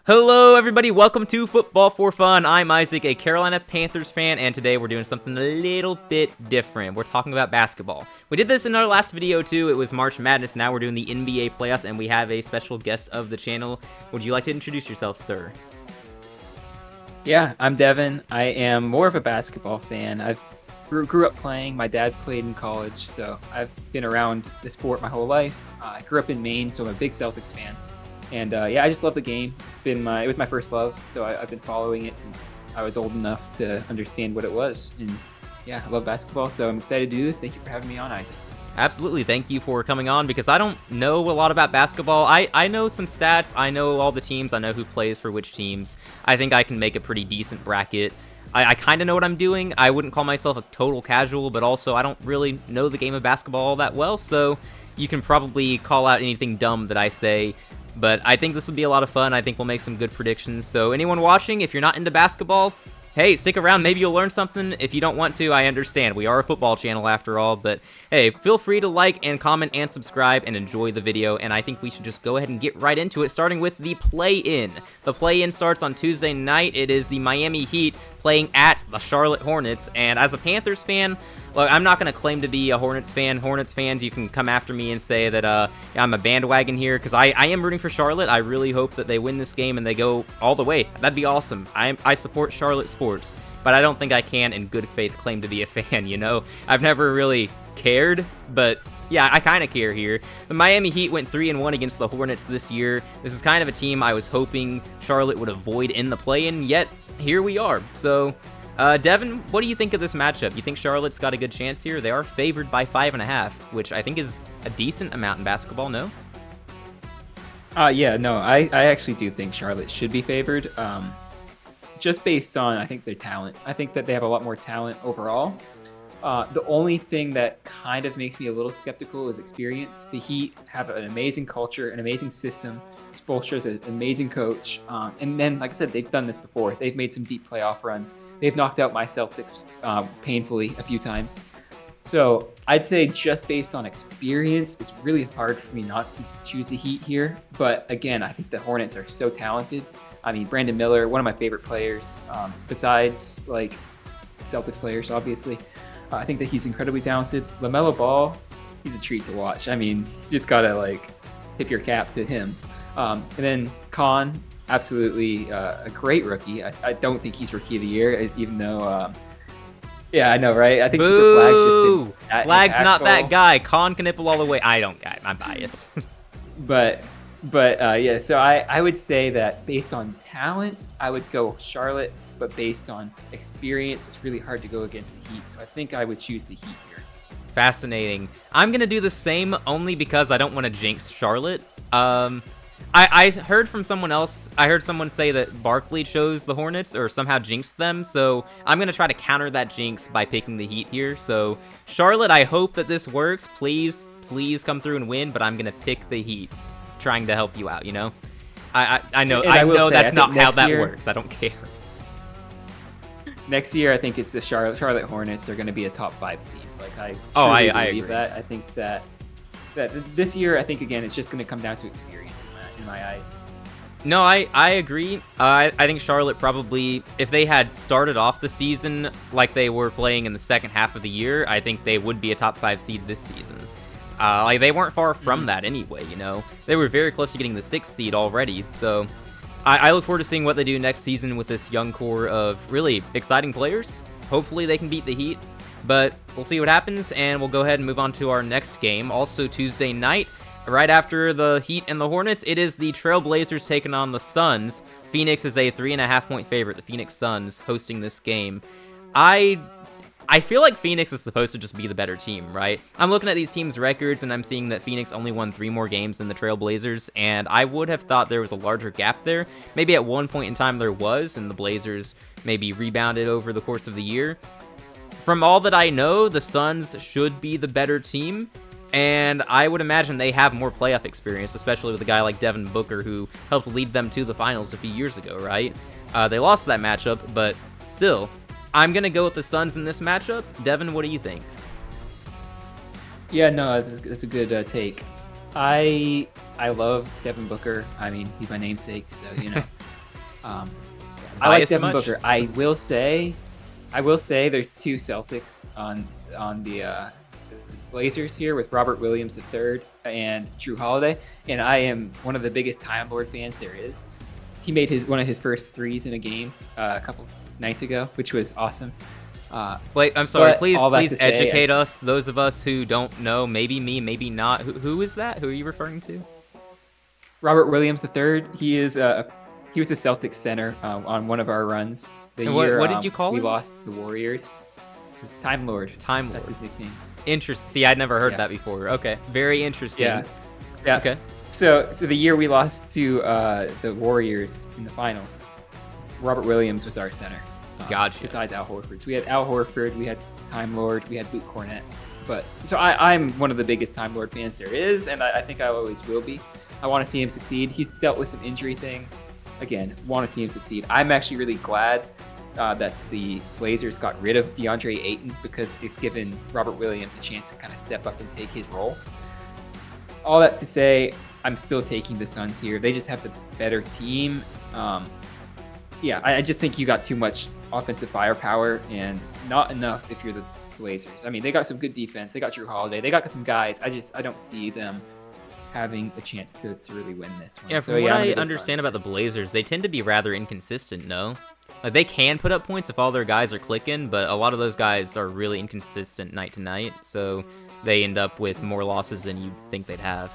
Hello, everybody. Welcome to Football for Fun. I'm Isaac, a Carolina Panthers fan, and today we're doing something a little bit different. We're talking about basketball. We did this in our last video, too. It was March Madness. Now we're doing the NBA playoffs, and we have a special guest of the channel. Would you like to introduce yourself, sir? Yeah, I'm Devon. I am more of a basketball fan. I grew up playing. My dad played in college, so I've been around the sport my whole life. I grew up in Maine, so I'm a big Celtics fan. And yeah, I just love the game. It was my first love, so I've been following it since I was old enough to understand what it was. And yeah, I love basketball, so I'm excited to do this. Thank you for having me on, Isaac. Absolutely. Thank you for coming on, because I don't know a lot about basketball. I know some stats. I know all the teams. I know who plays for which teams. I think I can make a pretty decent bracket. I kind of know what I'm doing. I wouldn't call myself a total casual, but also I don't really know the game of basketball all that well, so you can probably call out anything dumb that I say. But I think this will be a lot of fun. I think we'll make some good predictions. So anyone watching, if you're not into basketball, hey, stick around. Maybe you'll learn something. If you don't want to, I understand. We are a football channel after all. But hey, feel free to like and comment and subscribe and enjoy the video. And I think we should just go ahead and get right into it, starting with the play-in. The play-in starts on Tuesday night. It is the Miami Heat playing at the Charlotte Hornets. And as a Panthers fan, look, I'm not going to claim to be a Hornets fan. Hornets fans, you can come after me and say that I'm a bandwagon here, because I am rooting for Charlotte. I really hope that they win this game and they go all the way. That'd be awesome. I support Charlotte sports, but I don't think I can in good faith claim to be a fan, you know? I've never really cared, but yeah, I kind of care here. The Miami Heat went 3-1 against the Hornets this year. This is kind of a team I was hoping Charlotte would avoid in the play-in, yet here we are. So, Devon, what do you think of this matchup? You think Charlotte's got a good chance here? They are favored by 5.5, which I think is a decent amount in basketball, no? Yeah, no, I actually do think Charlotte should be favored. Just based on, I think, their talent. I think that they have a lot more talent overall. The only thing that kind of makes me a little skeptical is experience. The Heat have an amazing culture, an amazing system. Spoelstra's an amazing coach. And then, like I said, they've done this before. They've made some deep playoff runs. They've knocked out my Celtics painfully a few times. So I'd say just based on experience, it's really hard for me not to choose the Heat here. But again, I think the Hornets are so talented. I mean, Brandon Miller, one of my favorite players, besides like Celtics players, obviously. I think that he's incredibly talented. LaMelo Ball, he's a treat to watch. I mean, you just gotta like tip your cap to him. And then Khan, absolutely a great rookie. I don't think he's rookie of the year, even though. Yeah, I know, right? I think Boo! the flag's just been Flag's not that guy. Khan can nipple all the way. I'm biased. but yeah. So I would say that based on talent, I would go Charlotte. But based on experience, it's really hard to go against the Heat. So I think I would choose the Heat here. Fascinating. I'm going to do the same only because I don't want to jinx Charlotte. I heard from someone else, I heard someone say that Barkley chose the Hornets or somehow jinxed them, so I'm going to try to counter that jinx by picking the Heat here. So Charlotte, I hope that this works. Please come through and win, but I'm going to pick the Heat, trying to help you out, you know? I know that's not how that works. I don't care. Next year, I think it's the Charlotte Hornets are going to be a top 5 seed. Like I believe agree. that. I think that this year, I think again, it's just going to come down to experience in my eyes. No, I agree. I think Charlotte probably, if they had started off the season like they were playing in the second half of the year, I think they would be a top 5 seed this season. Like they weren't far from that anyway, you know. They were very close to getting the 6th seed already, so I look forward to seeing what they do next season with this young core of really exciting players. Hopefully they can beat the Heat, but we'll see what happens, and we'll go ahead and move on to our next game. Also Tuesday night, right after the Heat and the Hornets, it is the Trailblazers taking on the Suns. Phoenix is a 3.5-point favorite. The Phoenix Suns hosting this game. I feel like Phoenix is supposed to just be the better team, right? I'm looking at these teams' records, and I'm seeing that Phoenix only won 3 more games than the Trailblazers, and I would have thought there was a larger gap there. Maybe at one point in time there was, and the Blazers maybe rebounded over the course of the year. From all that I know, the Suns should be the better team, and I would imagine they have more playoff experience, especially with a guy like Devin Booker, who helped lead them to the finals a few years ago, right? They lost that matchup, but still, I'm going to go with the Suns in this matchup. Devin, what do you think? Yeah, no, that's a good take. I love Devin Booker. I mean, he's my namesake, so, you know. I like Biased Devin much? Booker. I will say there's two Celtics on the Blazers here with Robert Williams III and Drew Holiday, and I am one of the biggest Time Lord fans there is. He made one of his first threes in a game a couple nights ago, which was awesome. Wait, I'm sorry. But Please, all that please to say educate is- us. Those of us who don't know, maybe me, maybe not. Who is that? Who are you referring to? Robert Williams III. He was a Celtics center on one of our runs. The And year what did you call we him? lost the Warriors. Time Lord. Time That's Lord. his nickname. Interesting. See, I'd never heard Yeah. that before. Okay, very interesting. Yeah. Okay. So the year we lost to the Warriors in the finals, Robert Williams was our center. Gotcha. Besides Al Horford, so we had Al Horford, we had Time Lord, we had Luke Cornett. But so I'm one of the biggest Time Lord fans there is, and I think I always will be. I want to see him succeed. He's dealt with some injury things. Again, want to see him succeed. I'm actually really glad that the Blazers got rid of DeAndre Ayton because it's given Robert Williams a chance to kind of step up and take his role. All that to say, I'm still taking the Suns here. They just have the better team. I just think you got too much offensive firepower and not enough if you're the Blazers. I mean, they got some good defense. They got Drew Holiday. They got some guys. I don't see them having a chance to really win this one. Yeah, So, from what I'm gonna I go understand Suns. about the Blazers, they tend to be rather inconsistent, no? Like, they can put up points if all their guys are clicking, but a lot of those guys are really inconsistent night to night, so they end up with more losses than you think they'd have.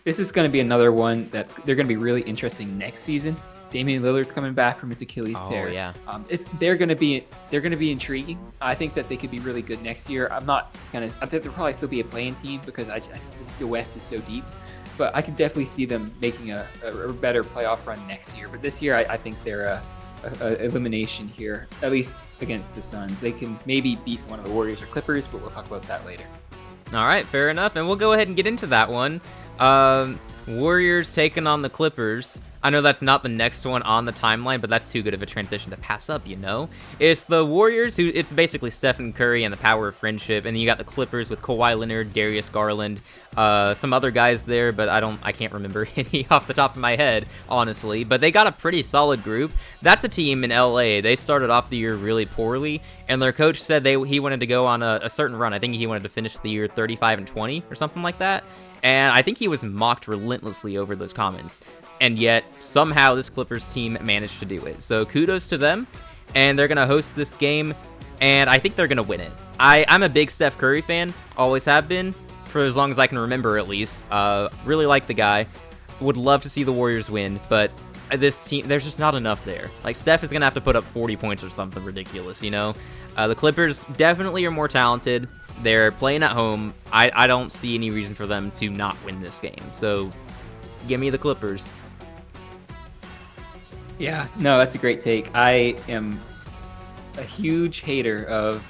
This is going to be another one that they're going to be really interesting next season. Damian Lillard's coming back from his Achilles tear. Yeah. They're going to be intriguing. I think that they could be really good next year. I think they'll probably still be a playing team because I just think the West is so deep. But I could definitely see them making a better playoff run next year. But this year, I think they're a elimination here, at least against the Suns. They can maybe beat one of the Warriors or Clippers, but we'll talk about that later. All right, fair enough, and we'll go ahead and get into that one. Warriors taking on the Clippers. I know that's not the next one on the timeline, but that's too good of a transition to pass up, you know? It's the Warriors, it's basically Stephen Curry and the power of friendship, and then you got the Clippers with Kawhi Leonard, Darius Garland, some other guys there, but I can't remember any off the top of my head, honestly. But they got a pretty solid group. That's a team in LA. They started off the year really poorly, and their coach said he wanted to go on a certain run. I think he wanted to finish the year 35-20 or something like that. And I think he was mocked relentlessly over those comments. And yet, somehow, this Clippers team managed to do it. So kudos to them. And they're going to host this game. And I think they're going to win it. I'm a big Steph Curry fan. Always have been. For as long as I can remember, at least. Really like the guy. Would love to see the Warriors win. But this team, there's just not enough there. Like, Steph is going to have to put up 40 points or something ridiculous, you know? The Clippers definitely are more talented. They're playing at home. I don't see any reason for them to not win this game. So, give me the Clippers. Yeah, no, that's a great take. I am a huge hater of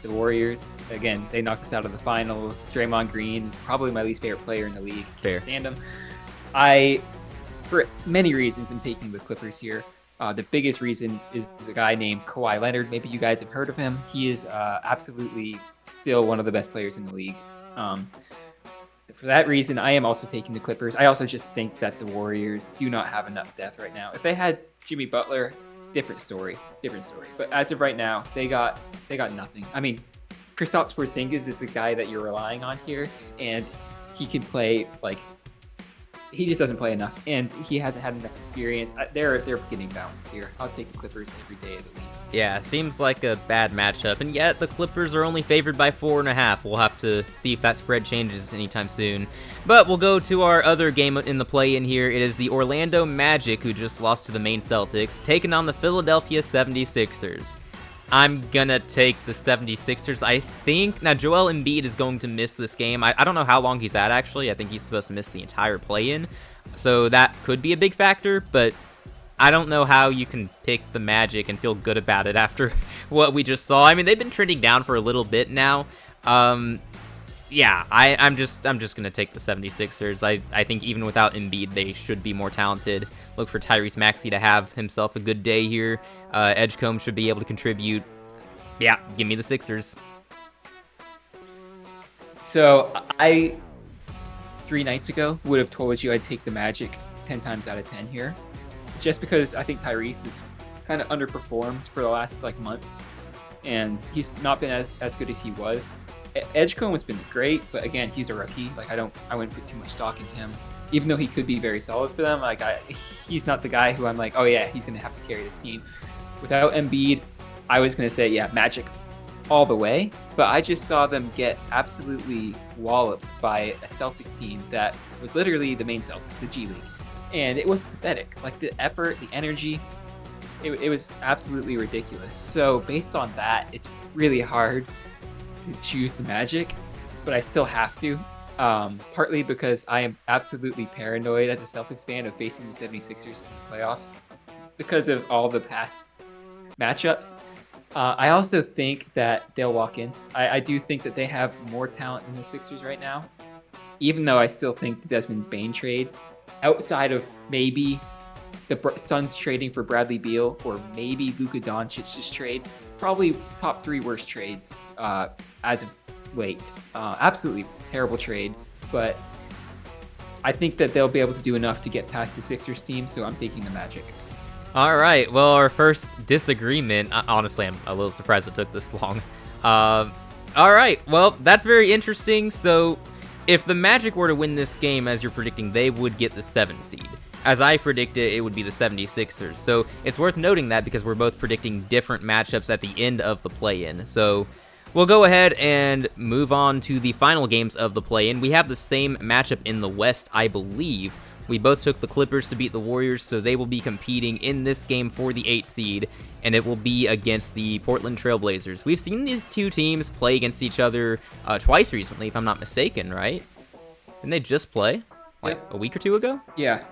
the Warriors. Again, they knocked us out of the finals. Draymond Green is probably my least favorite player in the league. Fair. Can't stand him. For many reasons, I'm taking the Clippers here. The biggest reason is a guy named Kawhi Leonard. Maybe you guys have heard of him. He is absolutely still one of the best players in the league. For that reason, I am also taking the Clippers. I also just think that the Warriors do not have enough depth right now. If they had Jimmy Butler, different story. But as of right now, they got nothing. I mean, Kristaps Porzingis is a guy that you're relying on here, and he can play he just doesn't play enough, and he hasn't had enough experience. They're getting bounced here. I'll take the Clippers every day of the week. Yeah, seems like a bad matchup, and yet the Clippers are only favored by 4.5. We'll have to see if that spread changes anytime soon. But we'll go to our other game in the play-in here. It is the Orlando Magic, who just lost to the Maine Celtics, taking on the Philadelphia 76ers. I'm gonna take the 76ers, I think. Now, Joel Embiid is going to miss this game. I don't know how long he's at, actually. I think he's supposed to miss the entire play-in. So that could be a big factor, but I don't know how you can pick the Magic and feel good about it after what we just saw. I mean, they've been trending down for a little bit now. Yeah, I'm just gonna take the 76ers. I think even without Embiid, they should be more talented. Look for Tyrese Maxey to have himself a good day here. Edgecombe should be able to contribute. Yeah, give me the Sixers. So I 3 nights ago would have told you I'd take the Magic 10 times out of 10 here. just because I think Tyrese has kind of underperformed for the last like month, and he's not been as good as he was. Edgecombe has been great, but again, he's a rookie. Like I wouldn't put too much stock in him, even though he could be very solid for them. Like he's not the guy who I'm like, oh yeah, he's gonna have to carry this team. Without Embiid, I was gonna say yeah, Magic all the way, but I just saw them get absolutely walloped by a Celtics team that was literally the main Celtics, the G League, and it was pathetic. Like the effort, the energy, it was absolutely ridiculous. So based on that, it's really hard to choose the Magic, but I still have to. Partly because I am absolutely paranoid as a Celtics fan of facing the 76ers in the playoffs because of all the past matchups. I also think that they'll walk in. I do think that they have more talent than the Sixers right now, even though I still think the Desmond Bane trade, outside of maybe the Suns trading for Bradley Beal or maybe Luka Doncic's trade, probably top 3 worst trades as of late. Absolutely terrible trade, but I think that they'll be able to do enough to get past the Sixers team, so I'm taking the Magic. All right, well, our first disagreement, honestly, I'm a little surprised it took this long. All right, well, that's very interesting. So if the Magic were to win this game, as you're predicting, they would get the 7 seed. As I predicted, it would be the 76ers. So it's worth noting that because we're both predicting different matchups at the end of the play-in. So we'll go ahead and move on to the final games of the play-in. We have the same matchup in the West, I believe. We both took the Clippers to beat the Warriors, so they will be competing in this game for the 8 seed, and it will be against the Portland Trail Blazers. We've seen these two teams play against each other twice recently, if I'm not mistaken, right? Didn't they just play like a week or two ago? Yeah.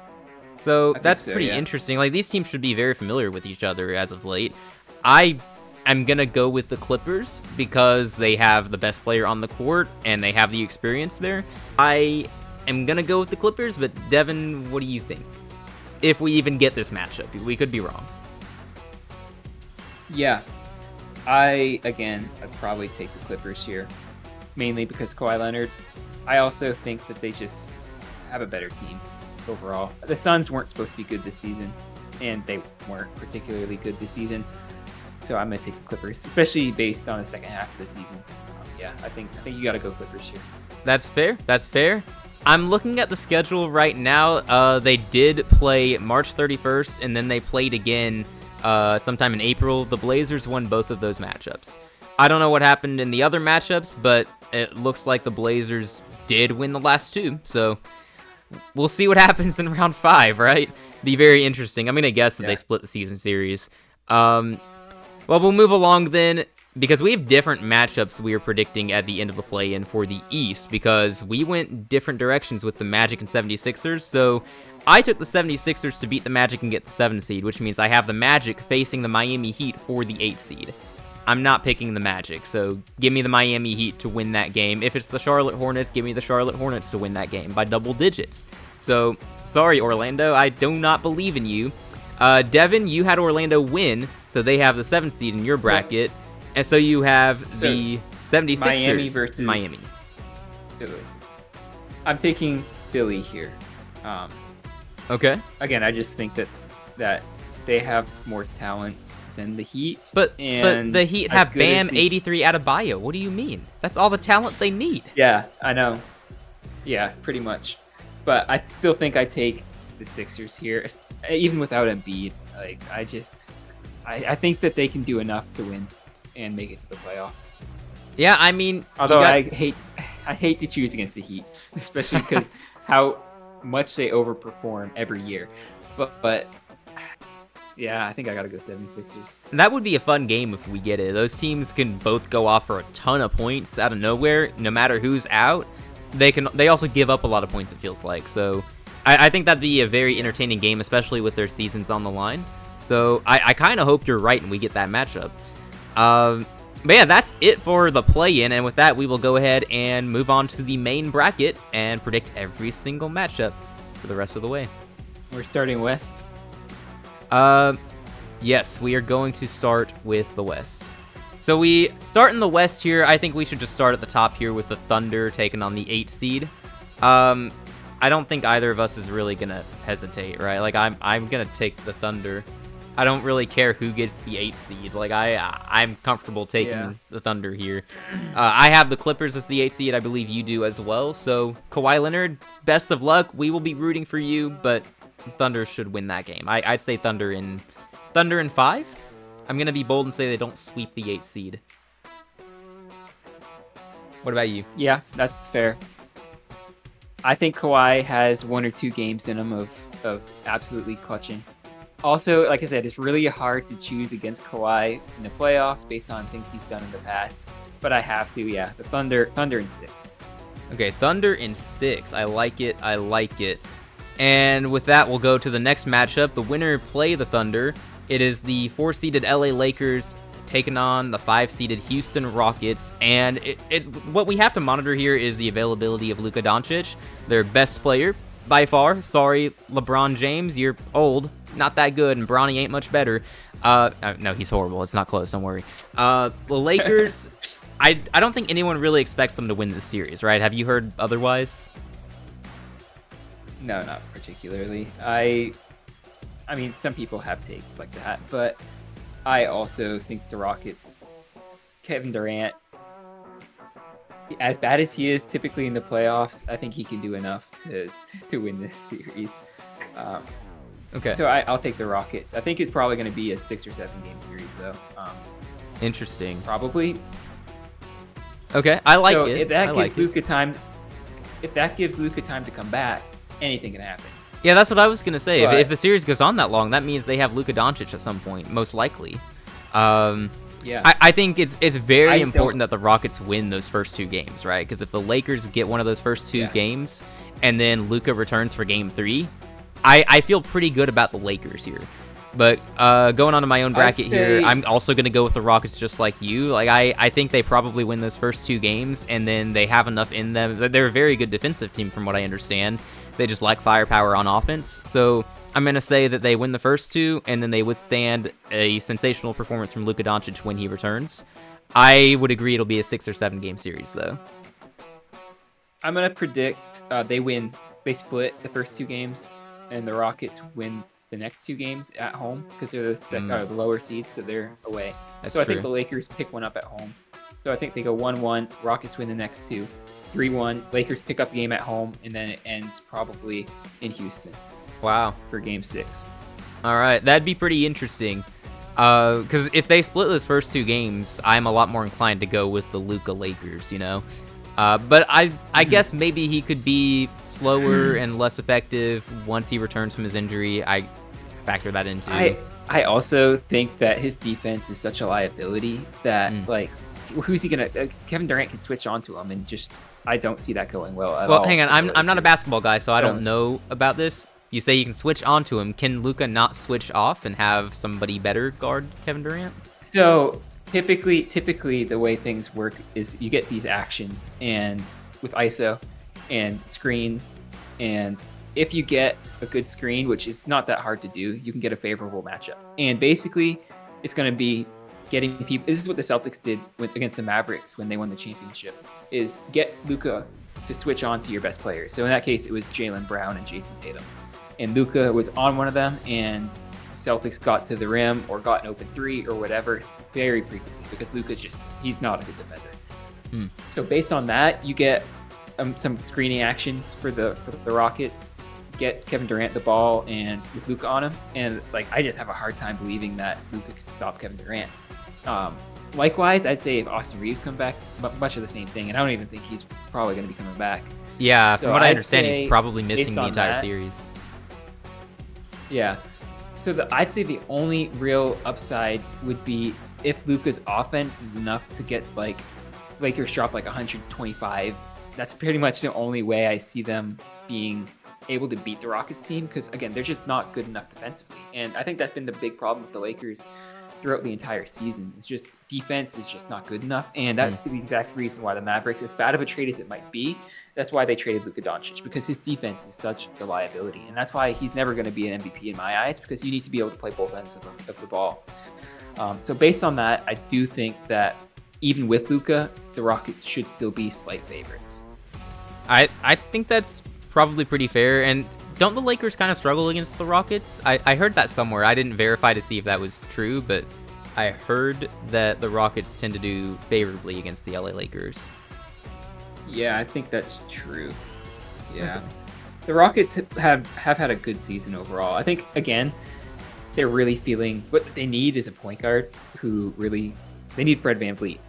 So that's pretty interesting. Like, these teams should be very familiar with each other as of late. I'm gonna go with the Clippers because they have the best player on the court and they have the experience there. I am gonna go with the Clippers, but Devon, what do you think? If we even get this matchup, we could be wrong. Yeah, I'd probably take the Clippers here, mainly because Kawhi Leonard. I also think that they just have a better team overall. The Suns weren't supposed to be good this season, and they weren't particularly good this season. So I'm gonna take the Clippers, especially based on the second half of the season. I think you gotta go Clippers here. That's fair. That's fair. I'm looking at the schedule right now. They did play March 31st, and then they played again sometime in April. The Blazers won both of those matchups. I don't know what happened in the other matchups, but it looks like the Blazers did win the last 2. So we'll see what happens in round 5, right? Be very interesting. I'm going to guess that they split the season series. Well, we'll move along then, because we have different matchups we are predicting at the end of the play-in for the East, because we went different directions with the Magic and 76ers. So I took the 76ers to beat the Magic and get the 7 seed, which means I have the Magic facing the Miami Heat for the 8 seed. I'm not picking the Magic, so give me the Miami Heat to win that game. If it's the Charlotte Hornets, give me the Charlotte Hornets to win that game by double digits. So, sorry, Orlando, I do not believe in you. Devon, you had Orlando win, so they have the 7th seed in your bracket. And so you have the 76ers Miami versus Miami. Philly. I'm taking Philly here. Okay. Again, I just think that they have more talent than the Heat. But the Heat have Bam, 83 Adebayo. What do you mean? That's all the talent they need. Yeah, I know. Yeah, pretty much. But I still think I take the Sixers here, even without Embiid. Like, I think that they can do enough to win and make it to the playoffs. Yeah, I mean, although I hate to choose against the Heat, especially because how much they overperform every year. But yeah, I think I gotta go 76ers. That would be a fun game if we get it. Those teams can both go off for a ton of points out of nowhere, no matter who's out. They also give up a lot of points, it feels like. So I think that'd be a very entertaining game, especially with their seasons on the line. So I kind of hope you're right and we get that matchup. But yeah, that's it for the play-in, and with that, we will go ahead and move on to the main bracket and predict every single matchup for the rest of the way. We're starting West. Yes, we are going to start with the West. So we start in the West here. I think we should just start at the top here with the Thunder taking on the 8 seed. I I don't think either of us is really gonna hesitate, right? Like I'm gonna take the Thunder. I don't really care who gets the 8th seed. Like I'm comfortable taking the Thunder here. I have the Clippers as the 8th seed. I believe you do as well. So Kawhi Leonard, best of luck. We will be rooting for you, but Thunder should win that game. I'd say Thunder in 5. I'm gonna be bold and say they don't sweep the 8th seed. What about you? Yeah, that's fair. I think Kawhi has 1 or 2 games in him of absolutely clutching. Also, like I said, it's really hard to choose against Kawhi in the playoffs based on things he's done in the past. But I have to, the Thunder in 6. Okay, Thunder in 6. I like it. And with that, we'll go to the next matchup. The winner play the Thunder. It is the 4-seeded LA Lakers taking on the 5-seeded Houston Rockets. And it's what we have to monitor here is the availability of Luka Doncic, their best player by far. Sorry, LeBron James, you're old, not that good, and Bronny ain't much better. No, he's horrible. It's not close. Don't worry. The Lakers, I don't think anyone really expects them to win this series, right? Have you heard otherwise? No, not particularly. I mean, some people have takes like that, but I also think the Rockets, Kevin Durant, as bad as he is typically in the playoffs, I think he can do enough to win this series. Okay. So I'll take the Rockets. I think it's probably going to be a 6 or 7 game series, though. Interesting. Probably. Okay, I like so it. If that gives Luka time to come back, anything can happen. Yeah, that's what I was gonna say. But If the series goes on that long, that means they have Luka Doncic at some point, most likely. Yeah. I think it's very important that the Rockets win those first 2 games, right? Because if the Lakers get one of those first 2 games and then Luka returns for game 3, I feel pretty good about the Lakers here. But going on to my own bracket here, I'm also going to go with the Rockets just like you. Like I think they probably win those first 2 games, and then they have enough in them. They're a very good defensive team from what I understand. They just lack firepower on offense. So I'm going to say that they win the first 2, and then they withstand a sensational performance from Luka Doncic when he returns. I would agree it'll be a 6 or 7 game series, though. I'm going to predict they split the first 2 games, and the Rockets win the next 2 games at home because they're the lower seed, so they're away. That's I true. think the Lakers pick one up at home. So I think they go 1-1, Rockets win the next 2, 3-1, Lakers pick up a game at home, and then it ends probably in Houston. Wow. For game 6. All right, that'd be pretty interesting. Because if they split those first 2 games, I'm a lot more inclined to go with the Luka Lakers, you know? But I guess maybe he could be slower and less effective once he returns from his injury. I factor that into. I also think that his defense is such a liability that like, who's he gonna? Kevin Durant can switch onto him, and just I don't see that going well at all. Well, hang on, I'm not a basketball guy, so I don't know about this. You say you can switch onto him. Can Luka not switch off and have somebody better guard Kevin Durant? So typically the way things work is you get these actions and with ISO and screens, and if you get a good screen, which is not that hard to do, you can get a favorable matchup. And basically it's going to be getting people. This is what the Celtics did against the Mavericks when they won the championship, is get Luka to switch on to your best players. So in that case, it was Jaylen Brown and Jason Tatum. And Luka was on one of them, and Celtics got to the rim or got an open 3 or whatever very frequently because Luka he's not a good defender. So based on that, you get some screening actions for the Rockets, get Kevin Durant the ball and with Luka on him, and like I just have a hard time believing that Luka could stop Kevin Durant. Likewise, I'd say if Austin Reeves comes back, much of the same thing, and I don't even think he's probably going to be coming back. Yeah, so from what I understand, he's probably missing the entire that, series. Yeah. So I'd say the only real upside would be if Luka's offense is enough to get like Lakers drop like 125. That's pretty much the only way I see them being able to beat the Rockets team, because again, they're just not good enough defensively. And I think that's been the big problem with the Lakers throughout the entire season. It's just defense is just not good enough, and that's the exact reason why the Mavericks, as bad of a trade as it might be, that's why they traded Luka Doncic, because his defense is such a liability, and that's why he's never going to be an MVP in my eyes, because you need to be able to play both ends of the ball. So based on that, I do think that even with Luka, the Rockets should still be slight favorites. I think that's probably pretty fair. And don't the Lakers kind of struggle against the Rockets? I heard that somewhere. I didn't verify to see if that was true, but I heard that the Rockets tend to do favorably against the LA Lakers. Yeah, I think that's true. Yeah. Okay. The Rockets have had a good season overall. I think, again, they're really feeling what they need is a point guard who really, they need Fred VanVleet.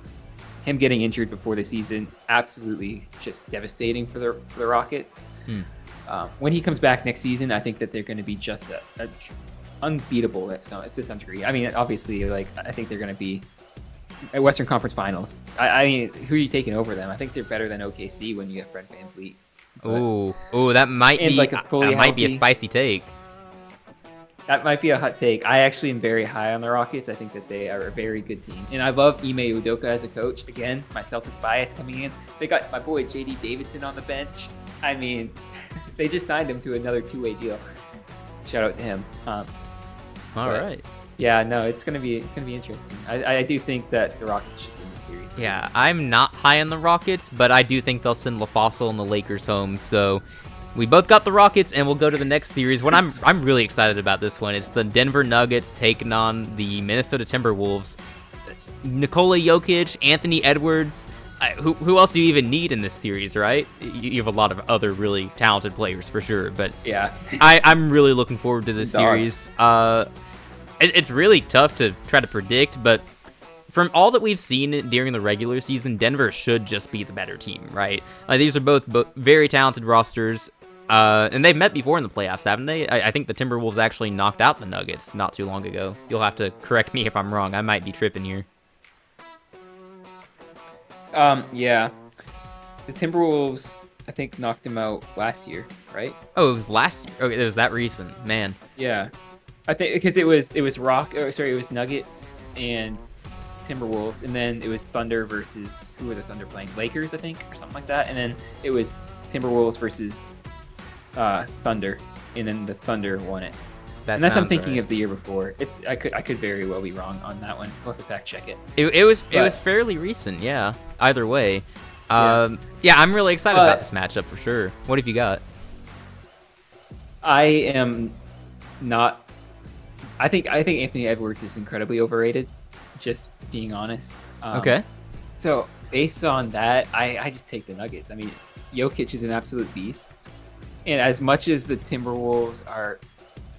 Him getting injured before the season, absolutely just devastating for the Rockets. When he comes back next season, I think that they're going to be just unbeatable to some degree. I mean, obviously, like, I think they're going to be at Western Conference Finals. I mean, who are you taking over them? I think they're better than OKC when you get Fred VanVleet. Oh, that might be like might be a spicy take. That might be a hot take. I actually am very high on the Rockets. I think that they are a very good team. And I love Ime Udoka as a coach. Again, my Celtics bias coming in. They got my boy JD Davidson on the bench. I mean, they just signed him to another two-way deal. Shout out to him. All right. Yeah, no, it's gonna be interesting. I do think that the Rockets should win the series. Yeah, I'm not high on the Rockets, but I do think they'll send LaFossil and the Lakers home. So we both got the Rockets, and we'll go to the next series. What I'm really excited about this one. It's the Denver Nuggets taking on the Minnesota Timberwolves. Nikola Jokic, Anthony Edwards. Who else do you even need in this series, right? You have a lot of other really talented players for sure, but yeah, I'm really looking forward to this series. It's really tough to try to predict, but from all that we've seen during the regular season, Denver should just be the better team, right? These are both very talented rosters, and they've met before in the playoffs, haven't they? I think the Timberwolves actually knocked out the Nuggets not too long ago. You'll have to correct me if I'm wrong. I might be tripping here. Yeah. The Timberwolves, I think, knocked him out last year, right? Oh, it was last year. Okay, it was that recent, man. Yeah. I think because it was Nuggets and Timberwolves, and then it was Thunder versus, who were the Thunder playing? Lakers, I think, or something like that. And then it was Timberwolves versus Thunder, and then the Thunder won it. Unless I'm thinking of the year before. I could very well be wrong on that one. We'll have to fact check it. It was fairly recent, yeah. Either way. Yeah, I'm really excited about this matchup for sure. What have you got? I am not. I think Anthony Edwards is incredibly overrated. Just being honest. Okay. So based on that, I just take the Nuggets. I mean, Jokic is an absolute beast, and as much as the Timberwolves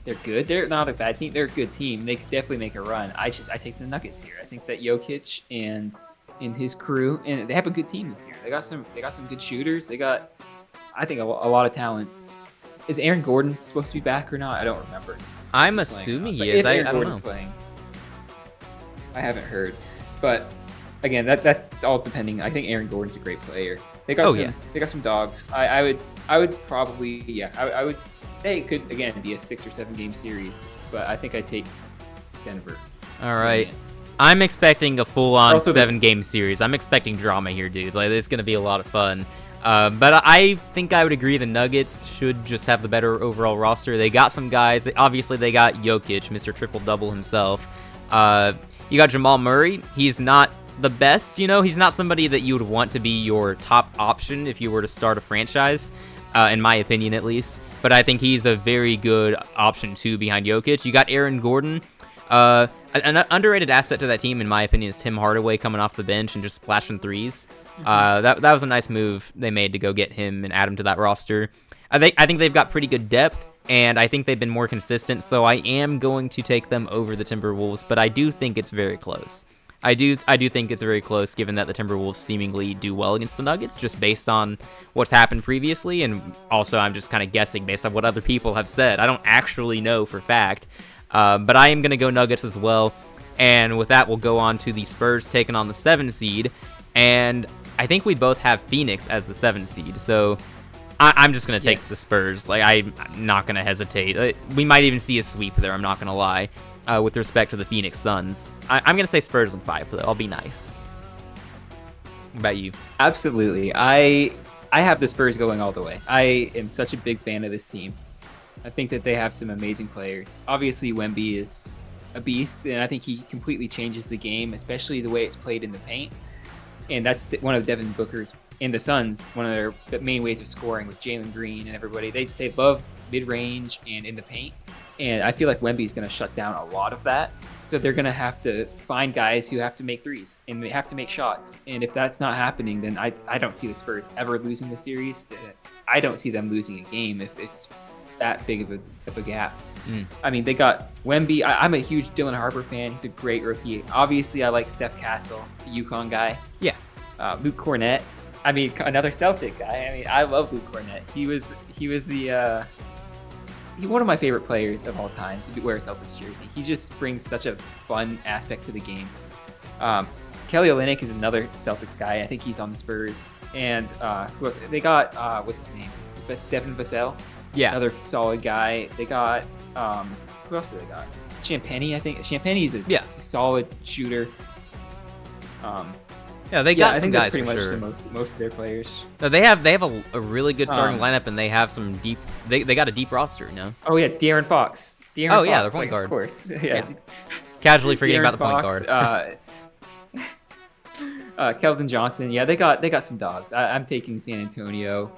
they're good. They're not a bad team. They're a good team. They could definitely make a run. I take the Nuggets here. I think that Jokic and his crew, and they have a good team this year. They got some good shooters. They got, I think, a lot of talent. Is Aaron Gordon supposed to be back or not? I don't remember. I'm assuming he is. I don't know. Playing, I haven't heard, but again, that's all depending. I think Aaron Gordon's a great player. They got some dogs. I would probably I would. They could again be a 6 or 7 game series, but I think I take Denver. All right. I'm expecting a full-on 7-game series. I'm expecting drama here, dude. Like, it's going to be a lot of fun. But I think I would agree the Nuggets should just have the better overall roster. They got some guys. Obviously, they got Jokic, Mr. Triple-Double himself. You got Jamal Murray. He's not the best, He's not somebody that you would want to be your top option if you were to start a franchise, in my opinion at least. But I think he's a very good option, too, behind Jokic. You got Aaron Gordon. An underrated asset to that team, in my opinion, is Tim Hardaway coming off the bench and just splashing threes. That was a nice move they made to go get him and add him to that roster. I think they've got pretty good depth, and I think they've been more consistent, so I am going to take them over the Timberwolves, but I do think it's very close. I do think it's very close, given that the Timberwolves seemingly do well against the Nuggets, just based on what's happened previously, and also I'm just kind of guessing based on what other people have said. I don't actually know for fact, but I am going to go Nuggets as well, and with that, we'll go on to the Spurs taking on the 7 seed, and I think we both have Phoenix as the 7 seed, so I'm just going to take the Spurs. Like, I'm not going to hesitate. We might even see a sweep there, I'm not going to lie. With respect to the Phoenix Suns. I'm going to say Spurs in 5, though. I'll be nice. What about you? Absolutely. I have the Spurs going all the way. I am such a big fan of this team. I think that they have some amazing players. Obviously, Wemby is a beast, and I think he completely changes the game, especially the way it's played in the paint. And that's one of Devin Booker's in the Suns, one of their main ways of scoring with Jalen Green and everybody, they love mid-range and in the paint. And I feel like Wemby's going to shut down a lot of that. So they're going to have to find guys who have to make threes and they have to make shots. And if that's not happening, then I don't see the Spurs ever losing the series. I don't see them losing a game if it's that big of a gap. I mean, they got Wemby. I'm a huge Dylan Harper fan. He's a great rookie. Obviously, I like Steph Castle, the UConn guy. Yeah. Luke Cornett. I mean, another Celtic guy. I mean, I love Luke Cornett. He was one of my favorite players of all time to wear a Celtics jersey. He just brings such a fun aspect to the game. Kelly Olynyk is another Celtics guy. I think he's on the Spurs. And who else? They got what's his name? Devon Vassell. Yeah. Another solid guy. They got who else do they got? Champagny, I think. Champagny's a solid shooter. Yeah, they got I some think guys that's pretty for much sure. most of their players. No, they have a really good starting lineup, and they have some deep. They got a deep roster, you know. Oh yeah, De'Aaron Fox. Yeah, their point guard. Of course. Yeah. Casually forgetting De'Aaron about the point guard. Keldon Johnson. Yeah, they got some dogs. I'm taking San Antonio.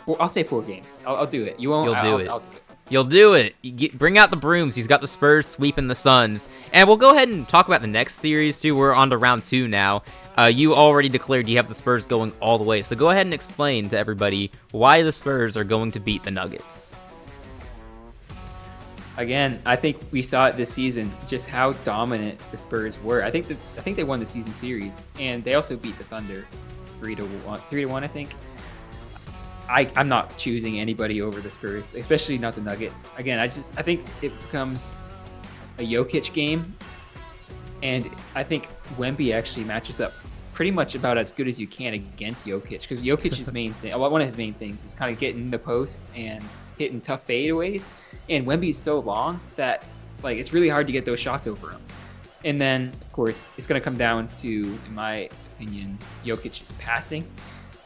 Well, I'll say 4 games. I'll do it. You won't. You'll do it. I'll do it. You'll do it. Bring out the brooms. He's got the Spurs sweeping the Suns. And we'll go ahead and talk about the next series, too. We're on to round 2 now. You already declared you have the Spurs going all the way. So go ahead and explain to everybody why the Spurs are going to beat the Nuggets. Again, I think we saw it this season, just how dominant the Spurs were. I think they won the season series, and they also beat the Thunder 3-1, I think. I'm not choosing anybody over the Spurs, especially not the Nuggets. Again, I think it becomes a Jokic game, and I think Wemby actually matches up pretty much about as good as you can against Jokic, because Jokic's main thing, one of his main things, is kind of getting in the posts and hitting tough fadeaways. And Wemby's so long that it's really hard to get those shots over him. And then, of course, it's going to come down to, in my opinion, Jokic's passing.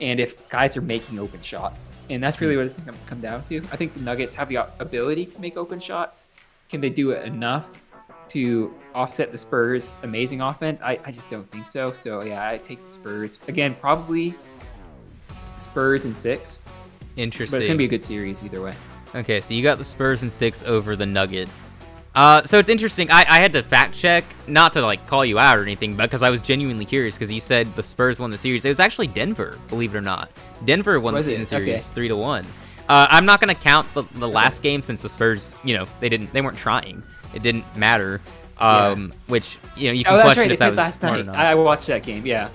And if guys are making open shots, and that's really what it's going to come down to. I think the Nuggets have the ability to make open shots. Can they do it enough to offset the Spurs' amazing offense? I just don't think so. So, yeah, I take the Spurs. Again, probably Spurs in 6. Interesting. But it's going to be a good series either way. Okay, so you got the Spurs in 6 over the Nuggets. So it's interesting. I had to fact check, not to call you out or anything, but because I was genuinely curious, because you said the Spurs won the series. It was actually Denver, believe it or not. Denver won the season series 3-1. I'm not going to count the last game, since the Spurs, they weren't trying. It didn't matter. Which you can question if that was last smart night. or not. I watched that game. Yeah.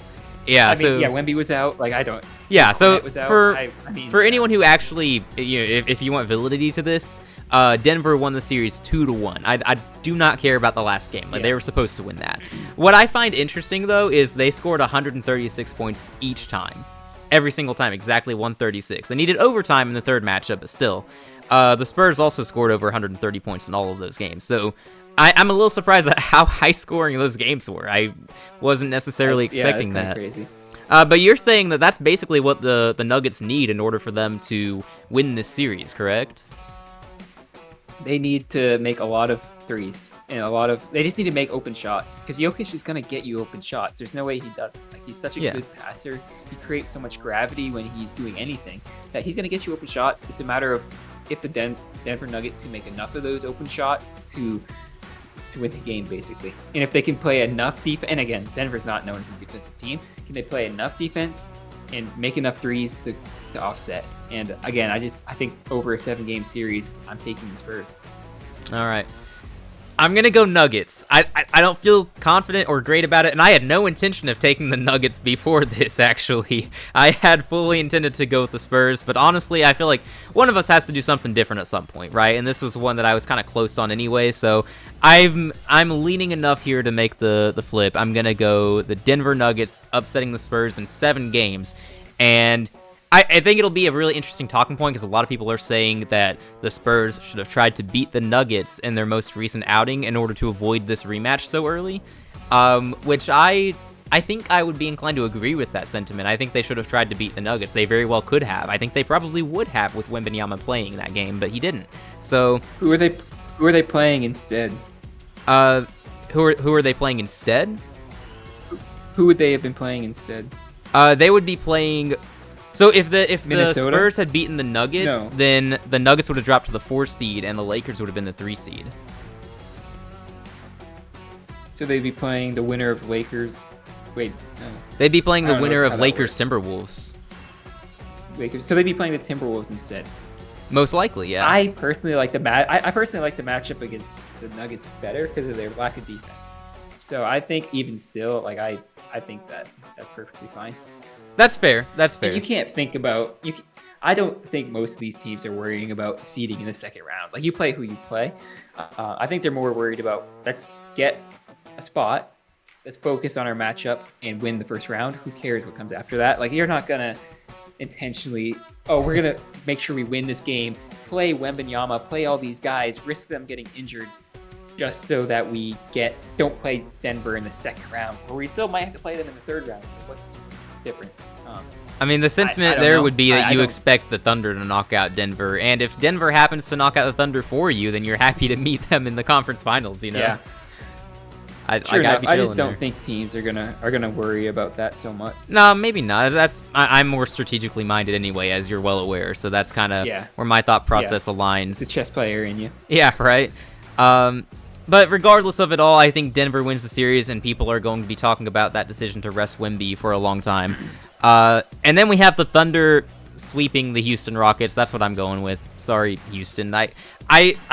Yeah. Wemby was out. I don't. Yeah. So was out. for anyone who actually, if you want validity to this, Denver won the series 2-1. I do not care about the last game. They were supposed to win that. What I find interesting, though, is they scored 136 points each time. Every single time, exactly 136. They needed overtime in the third matchup, but still. The Spurs also scored over 130 points in all of those games. So I'm a little surprised at how high scoring those games were. I wasn't necessarily expecting that. Crazy. But you're saying that that's basically what the Nuggets need in order for them to win this series, correct? They need to make a lot of threes and they just need to make open shots, because Jokic is going to get you open shots. There's no way he doesn't. He's such a good passer. He creates so much gravity when he's doing anything that he's going to get you open shots. It's a matter of if the Denver Nuggets can make enough of those open shots to win the game, basically. And if they can play enough defense, and again, Denver's not known as a defensive team, can they play enough defense and make enough threes to offset? And again, I think over a 7-game series, I'm taking the Spurs. All right. I'm going to go Nuggets. I don't feel confident or great about it, and I had no intention of taking the Nuggets before this, actually. I had fully intended to go with the Spurs, but honestly, I feel like one of us has to do something different at some point, right? And this was one that I was kind of close on anyway, so I'm leaning enough here to make the flip. I'm going to go the Denver Nuggets upsetting the Spurs in 7 games, and I think it'll be a really interesting talking point, because a lot of people are saying that the Spurs should have tried to beat the Nuggets in their most recent outing in order to avoid this rematch so early, which I think I would be inclined to agree with that sentiment. I think they should have tried to beat the Nuggets. They very well could have. I think they probably would have with Wembanyama playing that game, but he didn't. So who are they playing instead? Who are they playing instead? Who would they have been playing instead? They would be playing So if the Minnesota? Spurs had beaten the Nuggets, No. then the Nuggets would have dropped to the 4 seed, and the Lakers would have been the 3 seed. So they'd be playing the winner of Lakers. Wait, no. They'd be playing I the don't know winner how of that Lakers works. Timberwolves. Lakers. So they'd be playing the Timberwolves instead. Most likely, yeah. I personally like the I personally like the matchup against the Nuggets better because of their lack of defense. So I think even still, like I think that's perfectly fine. That's fair. That's fair. You can't think about I don't think most of these teams are worrying about seeding in the second round. Like you play who you play. I think they're more worried about let's get a spot, let's focus on our matchup and win the first round. Who cares what comes after that? Like you're not gonna intentionally, we're gonna make sure we win this game, play Wembanyama, play all these guys, risk them getting injured just so that we don't play Denver in the second round, or we still might have to play them in the third round. So what's the difference? I mean, the sentiment don't there know. would be that I you don't- expect the Thunder to knock out Denver, and if Denver happens to knock out the Thunder for you, then you're happy to meet them in the conference finals. You know. Yeah. I Sure gotta enough, be I just chilling don't there. think teams are gonna worry about that so much. No, maybe not. I'm more strategically minded anyway, as you're well aware. So that's kind of Yeah. where my thought process The aligns. chess player in you. Yeah, right. But regardless of it all, I think Denver wins the series, and people are going to be talking about that decision to rest Wemby for a long time. And then we have the Thunder sweeping the Houston Rockets. That's what I'm going with. Sorry, Houston. I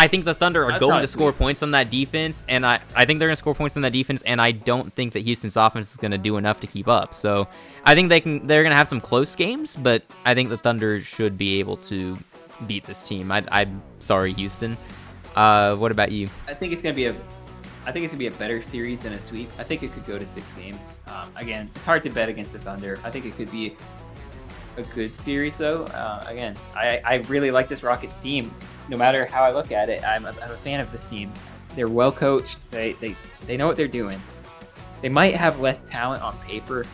think the Thunder are That's going not to score sweep. points on that defense, and I think they're going to score points on that defense, and I don't think that Houston's offense is going to do enough to keep up. So I think they're going to have some close games, but I think the Thunder should be able to beat this team. I'm sorry, Houston. What about you? I think it's gonna be a better series than a sweep. I think it could go to 6 games. Again, it's hard to bet against the Thunder. I think it could be a good series though. Again, I really like this Rockets team. No matter how I look at it, I'm a fan of this team. They're well coached. They know what they're doing. They might have less talent on paper.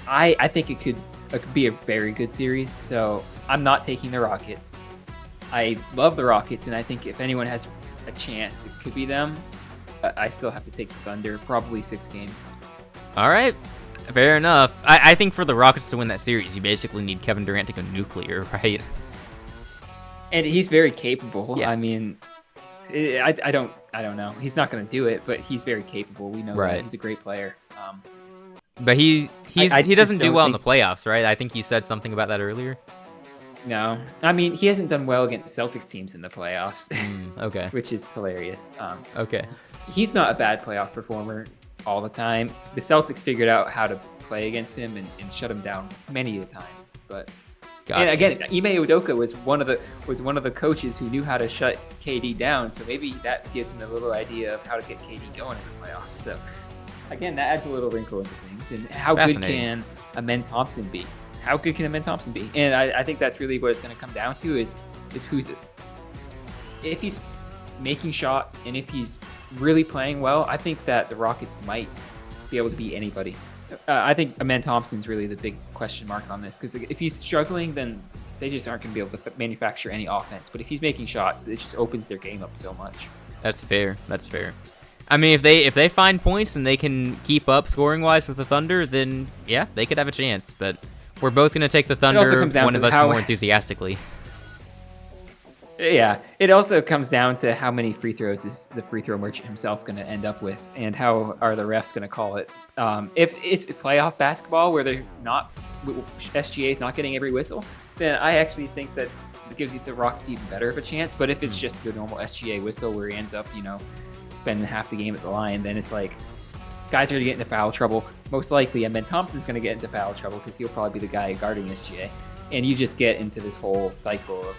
I think it could be a very good series. So I'm not taking the Rockets. I love the Rockets, and I think if anyone has a chance, it could be them. But I still have to take the Thunder, probably 6 games. All right. Fair enough. I think for the Rockets to win that series, you basically need Kevin Durant to go nuclear, right? And he's very capable. Yeah. I mean, I don't know. He's not going to do it, but he's very capable. We know Right. that. He's a great player. But he I just doesn't do don't well in the think- playoffs, right? I think you said something about that earlier. No, I mean, he hasn't done well against Celtics teams in the playoffs, Okay. which is hilarious. Okay. He's not a bad playoff performer all the time. The Celtics figured out how to play against him and shut him down many a time. But Gotcha. and again, Ime Udoka was one of the coaches who knew how to shut KD down. So maybe that gives him a little idea of how to get KD going in the playoffs. So again, that adds a little wrinkle into things. And how good Fascinating. can Amen Thompson be? How good can Amen Thompson be? And I think that's really what it's going to come down to is who's if he's making shots and if he's really playing well. I think that the Rockets might be able to beat anybody. I think Amen Thompson's really the big question mark on this because if he's struggling, then they just aren't going to be able to manufacture any offense. But if he's making shots, it just opens their game up so much. That's fair. That's fair. I mean, if they find points and they can keep up scoring wise with the Thunder, then yeah, they could have a chance. But we're both going to take the also Thunder, comes down one to of us how- more enthusiastically. Yeah, it also comes down to how many free throws is the free throw merchant himself going to end up with, and how are the refs going to call it. If it's playoff basketball where there's not SGA is not getting every whistle, then I actually think that it gives the Rockets even better of a chance. But if it's just the normal SGA whistle where he ends up, spending half the game at the line, then it's like guys are going to get into foul trouble. Most likely, and then Thompson's going to get into foul trouble because he'll probably be the guy guarding SGA, and you just get into this whole cycle of.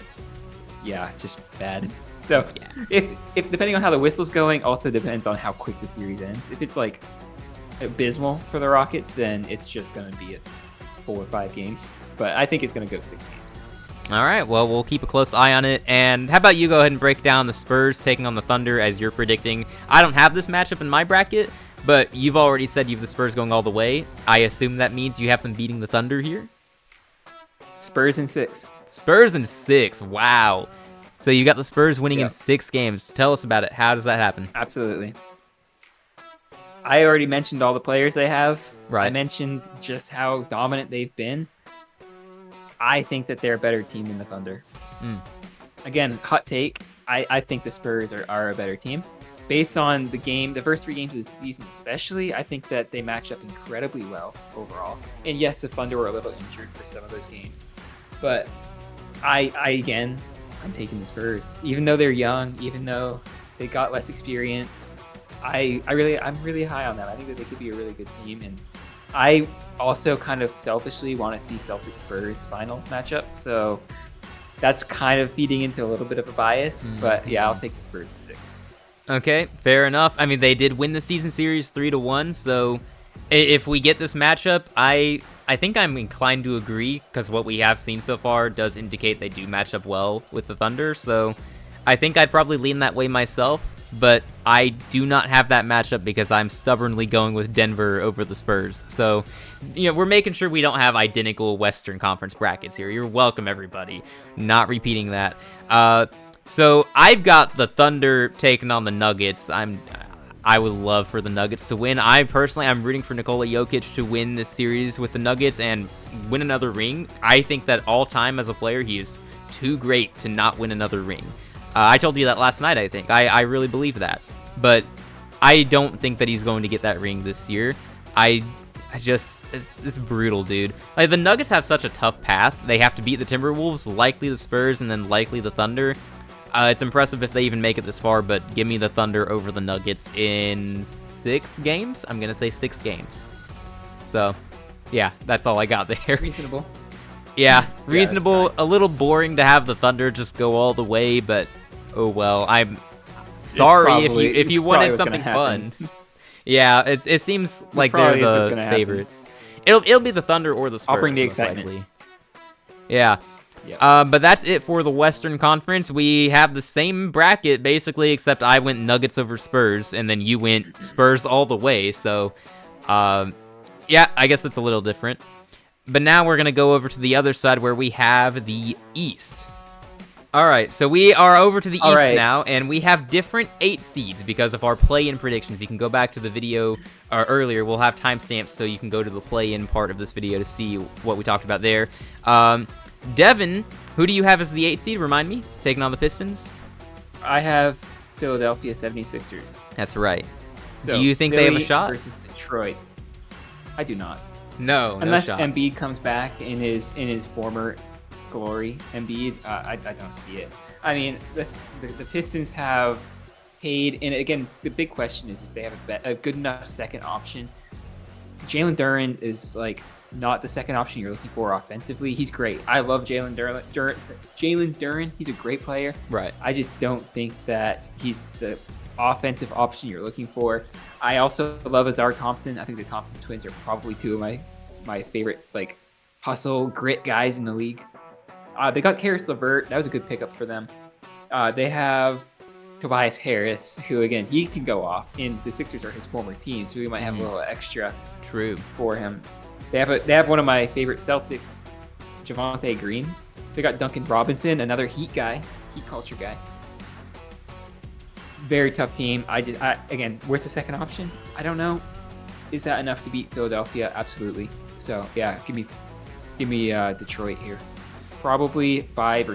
Yeah, just bad. So if depending on how the whistle's going, also depends on how quick the series ends. If it's like abysmal for the Rockets, then it's just going to be a 4 or 5 game. But I think it's going to go 6 games. All right, well, we'll keep a close eye on it. And how about you go ahead and break down the Spurs taking on the Thunder as you're predicting? I don't have this matchup in my bracket, but you've already said you have the Spurs going all the way. I assume that means you have them beating the Thunder here? Spurs in 6. Spurs in 6. Wow. So you got the Spurs winning in Yep. 6 games. Tell us about it. How does that happen? Absolutely. I already mentioned all the players they have. Right. I mentioned just how dominant they've been. I think that they're a better team than the Thunder. Again, hot take. I think the Spurs are a better team. Based on the first 3 games of the season especially, I think that they match up incredibly well overall. And yes, the Thunder were a little injured for some of those games. But I'm taking the Spurs. Even though they're young, even though they got less experience, I'm really high on them. I think that they could be a really good team. And I also kind of selfishly want to see Celtics Spurs finals matchup. So that's kind of feeding into a little bit of a bias. But yeah, I'll take the Spurs in 6. Okay, fair enough. I mean, they did win the season series 3-1, so if we get this matchup, I think I'm inclined to agree, because what we have seen so far does indicate they do match up well with the Thunder, so I think I'd probably lean that way myself, but I do not have that matchup because I'm stubbornly going with Denver over the Spurs. So, we're making sure we don't have identical Western Conference brackets here. You're welcome, everybody. Not repeating that. So I've got the Thunder taking on the Nuggets. I would love for the Nuggets to win. I'm rooting for Nikola Jokic to win this series with the Nuggets and win another ring. I think that all time as a player, he is too great to not win another ring. I told you that last night, I think. I really believe that. But I don't think that he's going to get that ring this year. It's brutal, dude. Like, the Nuggets have such a tough path. They have to beat the Timberwolves, likely the Spurs, and then likely the Thunder. It's impressive if they even make it this far, but give me the Thunder over the Nuggets in 6 games. I'm going to say 6 games. So, yeah, that's all I got there. Reasonable. Yeah, reasonable. A little boring to have the Thunder just go all the way, but oh well. I'm sorry if you wanted something fun. Yeah, it seems like they're the favorites. It'll be the Thunder or the Spurs. I'll bring the excitement. Likely. Yeah. Yep. But that's it for the Western Conference. We have the same bracket, basically, except I went Nuggets over Spurs, and then you went Spurs all the way. So, yeah, I guess it's a little different. But now we're going to go over to the other side where we have the East. All right, so we are over to the East now, and we have different 8 seeds because of our play-in predictions. You can go back to the video earlier. We'll have timestamps so you can go to the play-in part of this video to see what we talked about there. Devon, who do you have as the 8th seed? Remind me. Taking on the Pistons? I have Philadelphia 76ers. That's right. So, do you think Philly they have a shot? Versus Detroit. I do not. No Unless shot. Embiid comes back in his former glory. Embiid, I don't see it. I mean, the Pistons have paid, and again, the big question is if they have a good enough second option. Jalen Duren is like not the second option you're looking for offensively. He's great. I love Jalen Duren. He's a great player. Right. I just don't think that he's the offensive option you're looking for. I also love Azar Thompson. I think the Thompson twins are probably 2 of my favorite like hustle grit guys in the league. They got Karis LeVert. That was a good pickup for them. They have Tobias Harris, who again he can go off. And the Sixers are his former team, so we might have a little extra for him. They have one of my favorite Celtics, Javonte Green. They got Duncan Robinson, another Heat culture guy. Very tough team. Again, where's the second option? I don't know. Is that enough to beat Philadelphia? Absolutely. So yeah, give me Detroit here. Probably 5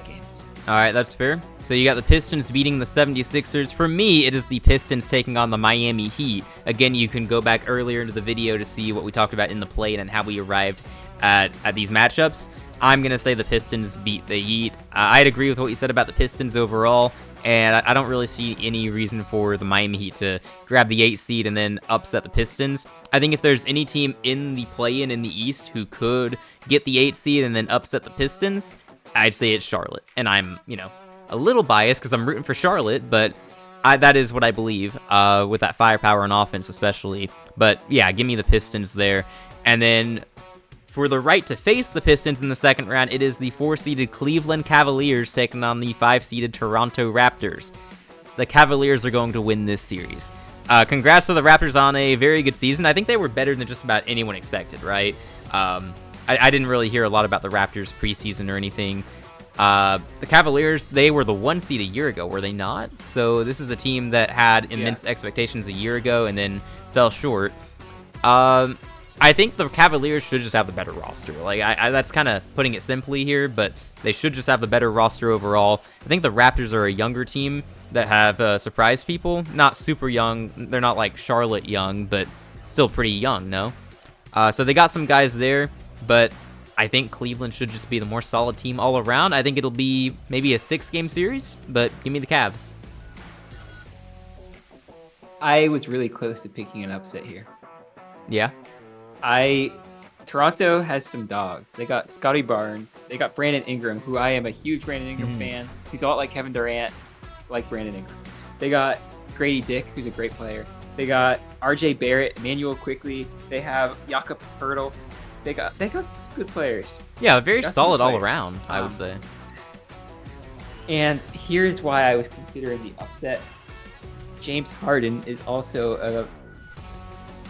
games. All right, that's fair. So you got the Pistons beating the 76ers. For me, it is the Pistons taking on the Miami Heat. Again, you can go back earlier into the video to see what we talked about in the play and how we arrived at these matchups. I'm going to say the Pistons beat the Heat. I'd agree with what you said about the Pistons overall, and I don't really see any reason for the Miami Heat to grab the 8th seed and then upset the Pistons. I think if there's any team in the play-in in the East who could get the 8th seed and then upset the Pistons, I'd say it's Charlotte. And I'm, a little biased because I'm rooting for Charlotte, but that is what I believe with that firepower on offense especially. But yeah, give me the Pistons there. And then for the right to face the Pistons in the second round, it is the 4-seeded Cleveland Cavaliers taking on the 5-seeded Toronto Raptors. The Cavaliers are going to win this series. Congrats to the Raptors on a very good season. I think they were better than just about anyone expected, right? I didn't really hear a lot about the Raptors preseason or anything. The Cavaliers, they were the 1 seed a year ago, were they not? So this is a team that had immense expectations a year ago and then fell short. I think the Cavaliers should just have the better roster. Like, that's kind of putting it simply here, but they should just have the better roster overall. I think the Raptors are a younger team that have surprised people. Not super young. They're not like Charlotte young, but still pretty young, no? So they got some guys there, but I think Cleveland should just be the more solid team all around. I think it'll be maybe a 6-game series, but give me the Cavs. I was really close to picking an upset here. Yeah? Toronto has some dogs. They got Scotty Barnes. They got Brandon Ingram, who I am a huge Brandon Ingram fan. He's a lot like Kevin Durant, like Brandon Ingram. They got Grady Dick, who's a great player. They got RJ Barrett, Emmanuel Quickly. They have Jakob Pertl. They got some good players. Yeah, very solid all around, I would say. And here's why I was considering the upset. James Harden is also a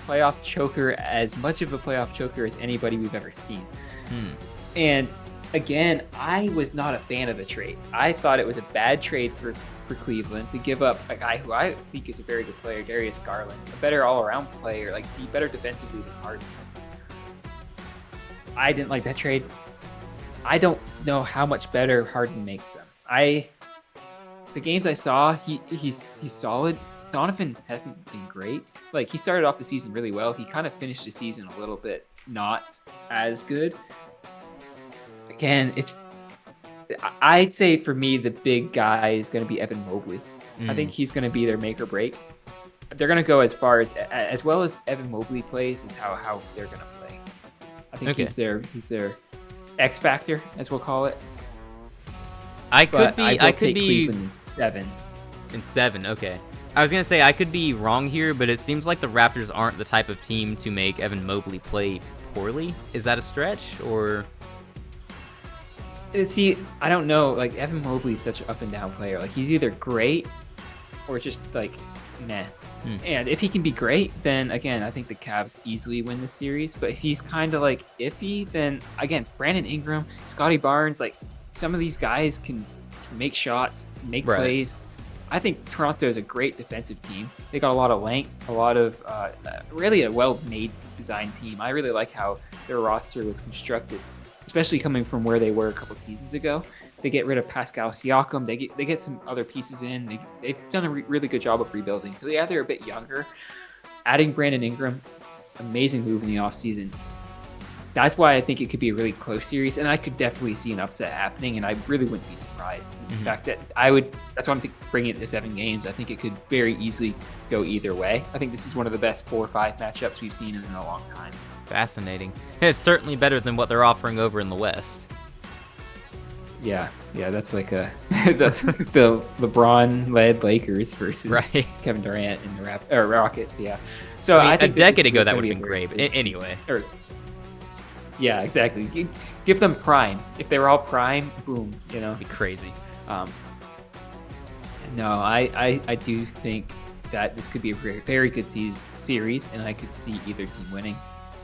playoff choker, as much of a playoff choker as anybody we've ever seen. And again, I was not a fan of the trade. I thought it was a bad trade for Cleveland to give up a guy who I think is a very good player, Darius Garland, a better all-around player, like better defensively than Harden is. I didn't like that trade. I don't know how much better Harden makes them. The games I saw, he's solid. Donovan hasn't been great. Like, he started off the season really well. He kind of finished the season a little bit not as good. Again, I'd say for me, the big guy is going to be Evan Mobley. I think he's going to be their make or break. They're going to go as far as well as Evan Mobley plays is how they're going to play. I think he's their X factor, as we'll call it. I could be Cleveland in 7. Okay. I was gonna say I could be wrong here, but it seems like the Raptors aren't the type of team to make Evan Mobley play poorly. Is that a stretch, or? See, I don't know. Like, Evan Mobley is such an up and down player. Like, he's either great or just like meh. And if he can be great, then again, I think the Cavs easily win the series. But if he's kind of like iffy, then again, Brandon Ingram, Scotty Barnes, like some of these guys can make shots, make plays. I think Toronto is a great defensive team. They got a lot of length, a lot of really a well-made design team. I really like how their roster was constructed, especially coming from where they were a couple seasons ago. They get rid of Pascal Siakam. They get some other pieces in. They've done a really good job of rebuilding. So yeah, they're a bit younger. Adding Brandon Ingram, amazing move in the offseason. That's why I think it could be a really close series, and I could definitely see an upset happening, and I really wouldn't be surprised. In fact, that's why I'm bringing it to 7 games. I think it could very easily go either way. I think this is one of the best 4 or 5 matchups we've seen in a long time. Fascinating. It's certainly better than what they're offering over in the West. Yeah, that's like the LeBron-led Lakers versus Kevin Durant and the Rockets. Yeah, so I think a decade ago that would have been great. But anyway. Yeah, exactly. Give them prime. If they were all prime, boom, It'd be crazy. No, I do think that this could be a very, very good series, and I could see either team winning.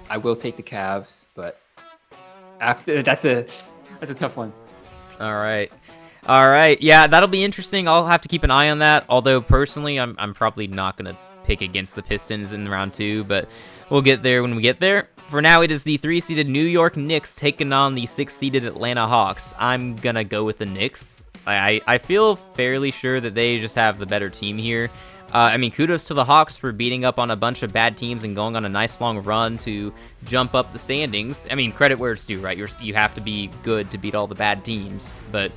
I will take the Cavs, but after that's a tough one. All right. Yeah, that'll be interesting. I'll have to keep an eye on that. Although personally, I'm probably not gonna pick against the Pistons in round 2, but we'll get there when we get there. For now, it is the 3-seeded New York Knicks taking on the 6-seeded Atlanta Hawks. I'm gonna go with the Knicks. I feel fairly sure that they just have the better team here. I mean, kudos to the Hawks for beating up on a bunch of bad teams and going on a nice long run to jump up the standings. I mean, credit where it's due, right? You have to be good to beat all the bad teams, but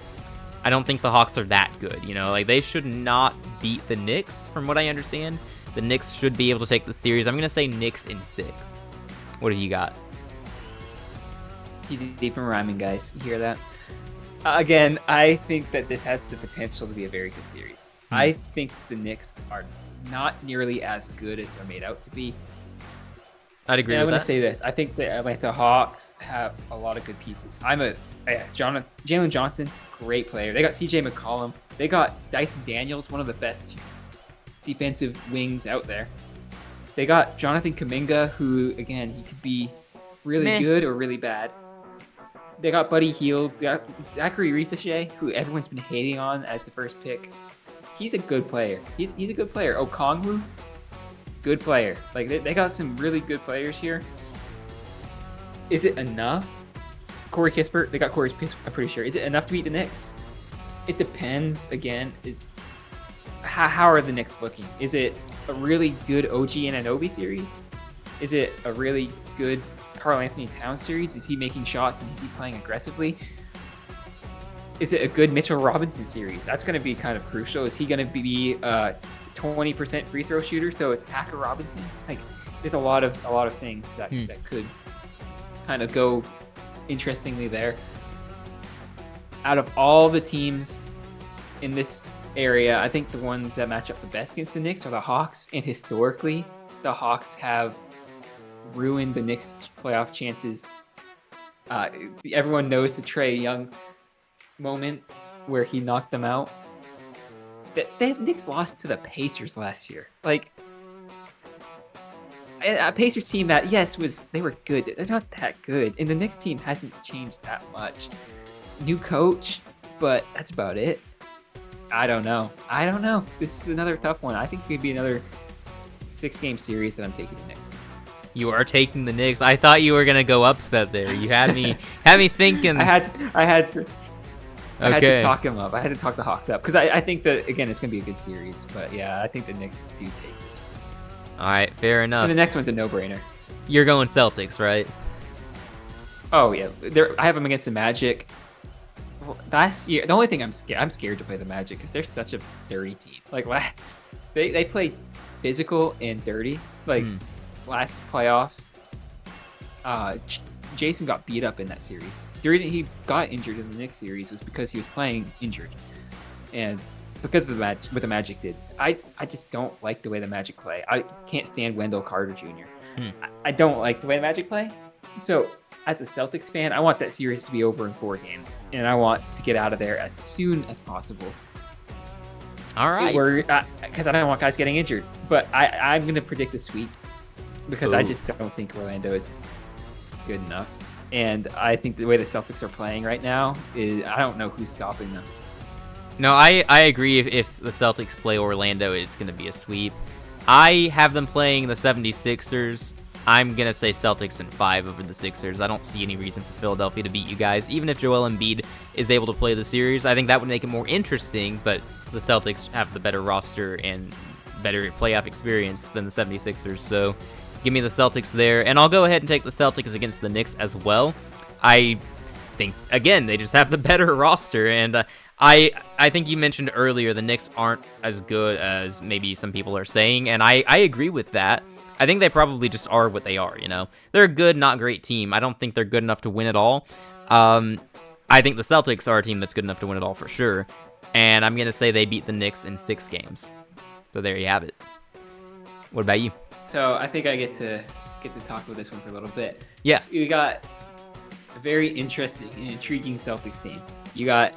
I don't think the Hawks are that good, Like, they should not beat the Knicks, from what I understand. The Knicks should be able to take the series. I'm going to say Knicks in 6. What do you got? Easy from rhyming, guys. You hear that? Again, I think that this has the potential to be a very good series. I think the Knicks are not nearly as good as they're made out to be. I'd agree with that. I'm going to say this. I think the Atlanta Hawks have a lot of good pieces. Jalen Johnson, great player. They got CJ McCollum. They got Dyson Daniels, one of the best defensive wings out there. They got Jonathan Kuminga, who, again, he could be really good or really bad. They got Buddy Hield. They got Zachary Risachet, who everyone's been hating on as the first pick. He's a good player. He's a good player. Okongwu, good player. Like, they got some really good players here. Is it enough? Corey Kispert, they got Corey Kispert, I'm pretty sure. Is it enough to beat the Knicks? It depends, again, how are the Knicks looking? Is it a really good OG Anunoby series? Is it a really good Karl-Anthony Towns series? Is he making shots and is he playing aggressively? Is it a good Mitchell Robinson series? That's going to be kind of crucial. Is he going to be a 20% free throw shooter? So it's Hacker Robinson. Like, there's a lot of things that could kind of go interestingly there. Out of all the teams in this area, I think the ones that match up the best against the Knicks are the Hawks. And historically, the Hawks have ruined the Knicks' playoff chances. Everyone knows the Trae Young moment where he knocked them out. The Knicks lost to the Pacers last year. Like, a Pacers team that, yes, they were good. They're not that good. And the Knicks team hasn't changed that much. New coach, but that's about it. I don't know. This is another tough one. I think it could be another 6-game series that I'm taking the Knicks. You are taking the Knicks. I thought you were gonna go upset there. You had me thinking. I had to talk him up. I had to talk the Hawks up because I think that, again, it's gonna be a good series. But yeah, I think the Knicks do take this one. All right, fair enough. And the next one's a no-brainer. You're going Celtics, right? Oh yeah, I have them against the Magic. Last year, the only thing I'm scared to play the Magic because they're such a dirty team. Like, they play physical and dirty. Like last playoffs, Jason got beat up in that series. The reason he got injured in the Knicks series was because he was playing injured, and because of what the Magic did. I just don't like the way the Magic play. I can't stand Wendell Carter Jr. I don't like the way the Magic play. So as a Celtics fan, I want that series to be over in 4 games, and I want to get out of there as soon as possible. All right. Because I don't want guys getting injured. But I'm going to predict a sweep because I just don't think Orlando is good enough. And I think the way the Celtics are playing right now, I don't know who's stopping them. No, I agree. If the Celtics play Orlando, it's going to be a sweep. I have them playing the 76ers. I'm going to say Celtics in 5 over the Sixers. I don't see any reason for Philadelphia to beat you guys. Even if Joel Embiid is able to play the series, I think that would make it more interesting, but the Celtics have the better roster and better playoff experience than the 76ers, so give me the Celtics there. And I'll go ahead and take the Celtics against the Knicks as well. I think, again, they just have the better roster, and I think you mentioned earlier the Knicks aren't as good as maybe some people are saying, and I agree with that. I think they probably just are what they are, you know? They're a good, not great team. I don't think they're good enough to win it all. I think the Celtics are a team that's good enough to win it all for sure, and I'm going to say they beat the Knicks in 6 games. So there you have it. What about you? So I think I get to talk about this one for a little bit. Yeah. You got a very interesting and intriguing Celtics team. You got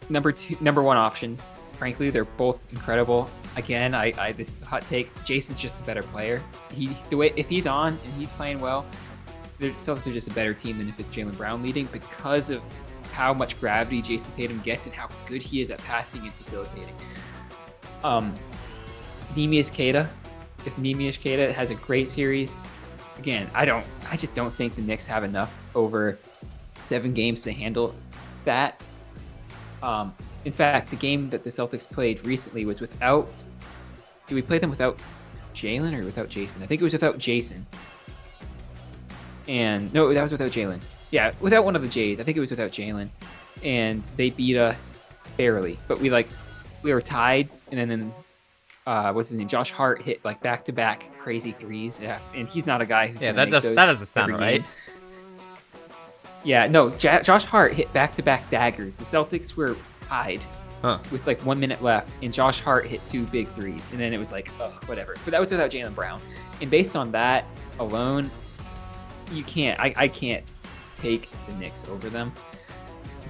number one options. Frankly, they're both incredible. Again, this is a hot take. Jason's just a better player. If he's on and he's playing well, the Celtics are just a better team than if it's Jaylen Brown leading because of how much gravity Jason Tatum gets and how good he is at passing and facilitating. Neemias Queta. If Neemias Queta has a great series, again, I just don't think the Knicks have enough over 7 games to handle that. In fact, the game that the Celtics played recently was without... Did we play them without Jaylen or without Jason? I think it was without Jason. And no, that was without Jaylen. Yeah, without one of the Jays. I think it was without Jaylen. And they beat us barely. But we were tied, and then what's his name? Josh Hart hit like back-to-back crazy threes. Yeah, and he's not a guy who's that doesn't sound right. Yeah, no, Josh Hart hit back-to-back daggers. The Celtics were tied with like 1 minute left, and Josh Hart hit 2 big threes, and then it was like, ugh, whatever. But that was without Jaylen Brown. And based on that alone, you can't. I can't take the Knicks over them.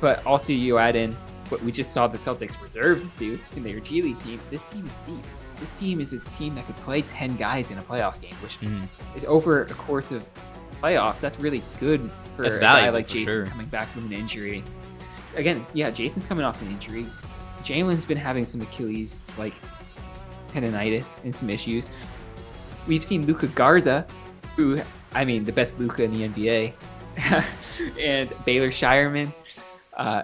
But also, you add in what we just saw the Celtics reserves do in their G League team. This team is deep. This team is a team that could play 10 guys in a playoff game, which is over a course of playoffs. That's really good for a guy like Jason coming back from an injury. Again, yeah, Jason's coming off an injury. Jaylen's been having some Achilles, like tendonitis and some issues. We've seen Luka Garza, who I mean, the best Luka in the NBA, and Baylor Shireman, uh,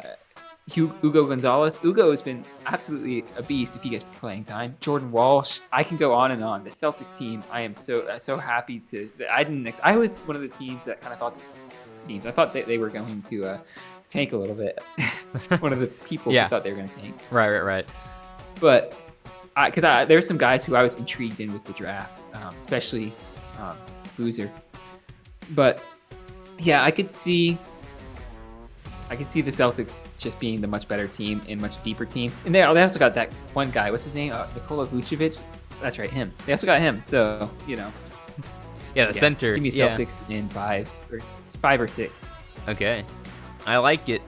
Hugo Gonzalez. Ugo has been absolutely a beast if he gets playing time. Jordan Walsh. I can go on and on. The Celtics team. I am so happy to. I was one of the teams that kind of thought I thought that they were going to tank a little bit. One of the people who thought they were going to tank. Right. But because there's some guys who I was intrigued in with the draft, especially Boozer. But yeah, I could see the Celtics just being the much better team and much deeper team. And they also got that one guy. What's his name? Nikola Vucevic. That's right, him. They also got him. So, the center. Give me Celtics in 5 or 6. Okay. I like it.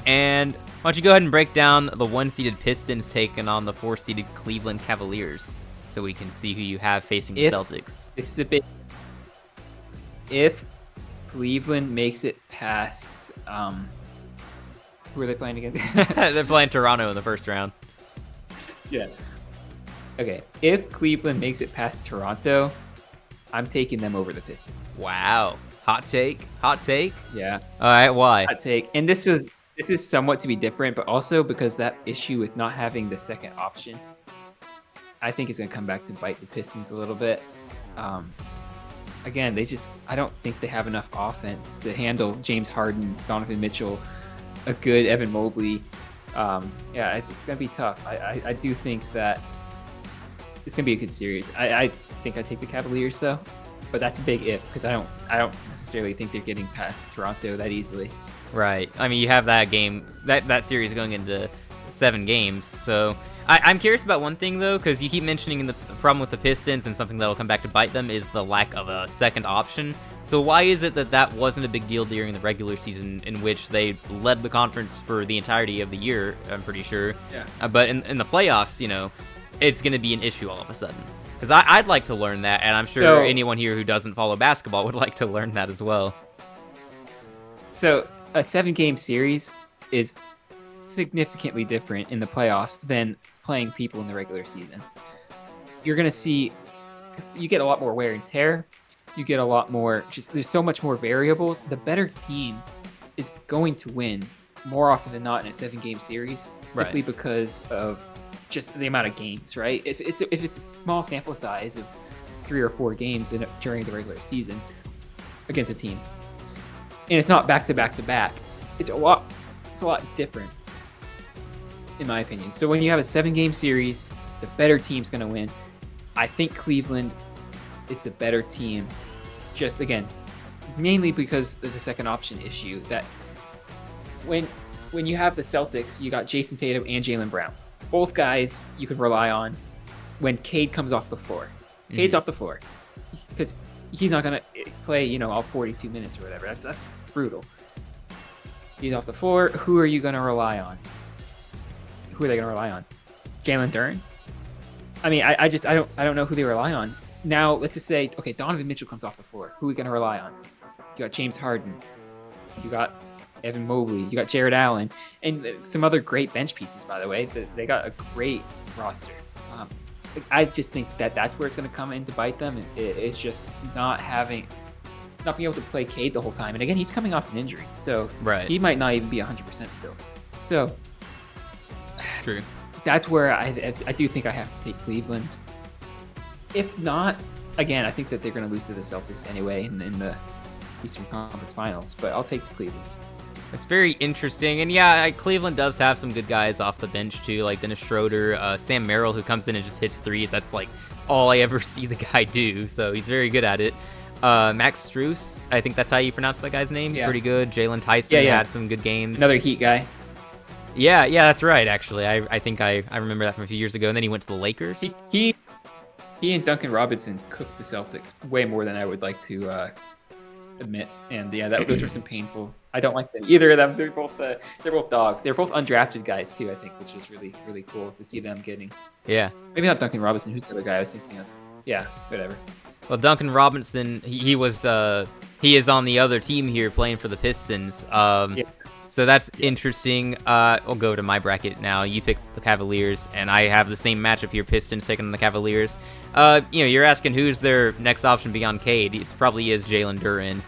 And why don't you go ahead and break down the 1-seeded Pistons taking on the 4-seeded Cleveland Cavaliers so we can see who you have facing the Celtics. This is a bit. If Cleveland makes it past, who are they playing again? They're playing Toronto in the first round. Yeah. Okay. If Cleveland makes it past Toronto, I'm taking them over the Pistons. Wow. Hot take. Yeah. All right. Why? Hot take. And this is somewhat to be different, but also because that issue with not having the second option, I think it's going to come back to bite the Pistons a little bit. Again, I don't think they have enough offense to handle James Harden, Donovan Mitchell, a good Evan Mobley. It's going to be tough. I do think that it's going to be a good series. I think I take the Cavaliers though, but that's a big if because I don't necessarily think they're getting past Toronto that easily. Right. I mean, you have that game, that series going into 7 games, so I'm curious about one thing, though, because you keep mentioning the problem with the Pistons, and something that will come back to bite them is the lack of a second option. So why is it that wasn't a big deal during the regular season, in which they led the conference for the entirety of the year, I'm pretty sure? Yeah. But in the playoffs, it's going to be an issue all of a sudden. Because I'd like to learn that, and I'm sure anyone here who doesn't follow basketball would like to learn that as well. So a 7-game series is significantly different in the playoffs than playing people in the regular season. You're going to see, you get a lot more wear and tear. You get a lot more, there's so much more variables. The better team is going to win more often than not in a 7-game series, simply because of just the amount of games, right? If it's a small sample size of 3 or 4 games during the regular season against a team, and it's not back to back, it's a lot different, in my opinion. So when you have a 7-game series, the better team's going to win. I think Cleveland is the better team, just again, mainly because of the second option issue. That when you have the Celtics, you got Jason Tatum and Jaylen Brown, both guys you could rely on when Cade comes off the floor. Cade's off the floor because he's not going to play, all 42 minutes or whatever. That's brutal. He's off the floor. Who are you going to rely on? Who are they going to rely on? Jalen Duren? I mean, I don't know who they rely on. Now, let's just say, okay, Donovan Mitchell comes off the floor. Who are we going to rely on? You got James Harden. You got Evan Mobley. You got Jared Allen. And some other great bench pieces, by the way. They got a great roster. I just think that's where it's going to come in to bite them. It's just not being able to play Cade the whole time. And again, he's coming off an injury. So he might not even be 100% still. So it's true. That's where I do think I have to take Cleveland. If not, again, I think that they're going to lose to the Celtics anyway in the Eastern Conference Finals. But I'll take Cleveland. It's very interesting. And Cleveland does have some good guys off the bench too, like Dennis Schroeder, Sam Merrill, who comes in and just hits threes. That's like all I ever see the guy do. So he's very good at it. Max Strus, I think that's how you pronounce that guy's name. Pretty good. Jalen Tyson had some good games. Another Heat guy. Yeah, that's right, actually. I think I remember that from a few years ago, and then he went to the Lakers. He and Duncan Robinson cooked the Celtics way more than I would like to admit. And those were some painful. I don't like them, either of them. They're both dogs. They're both undrafted guys too, I think, which is really, really cool to see them getting. Yeah. Maybe not Duncan Robinson. Who's the other guy I was thinking of? Yeah, whatever. Well, Duncan Robinson, he is on the other team here playing for the Pistons. So that's interesting. I'll go to my bracket now. You picked the Cavaliers, and I have the same matchup here. Pistons taking on the Cavaliers. You're asking who's their next option beyond Cade. It probably is Jalen Duren.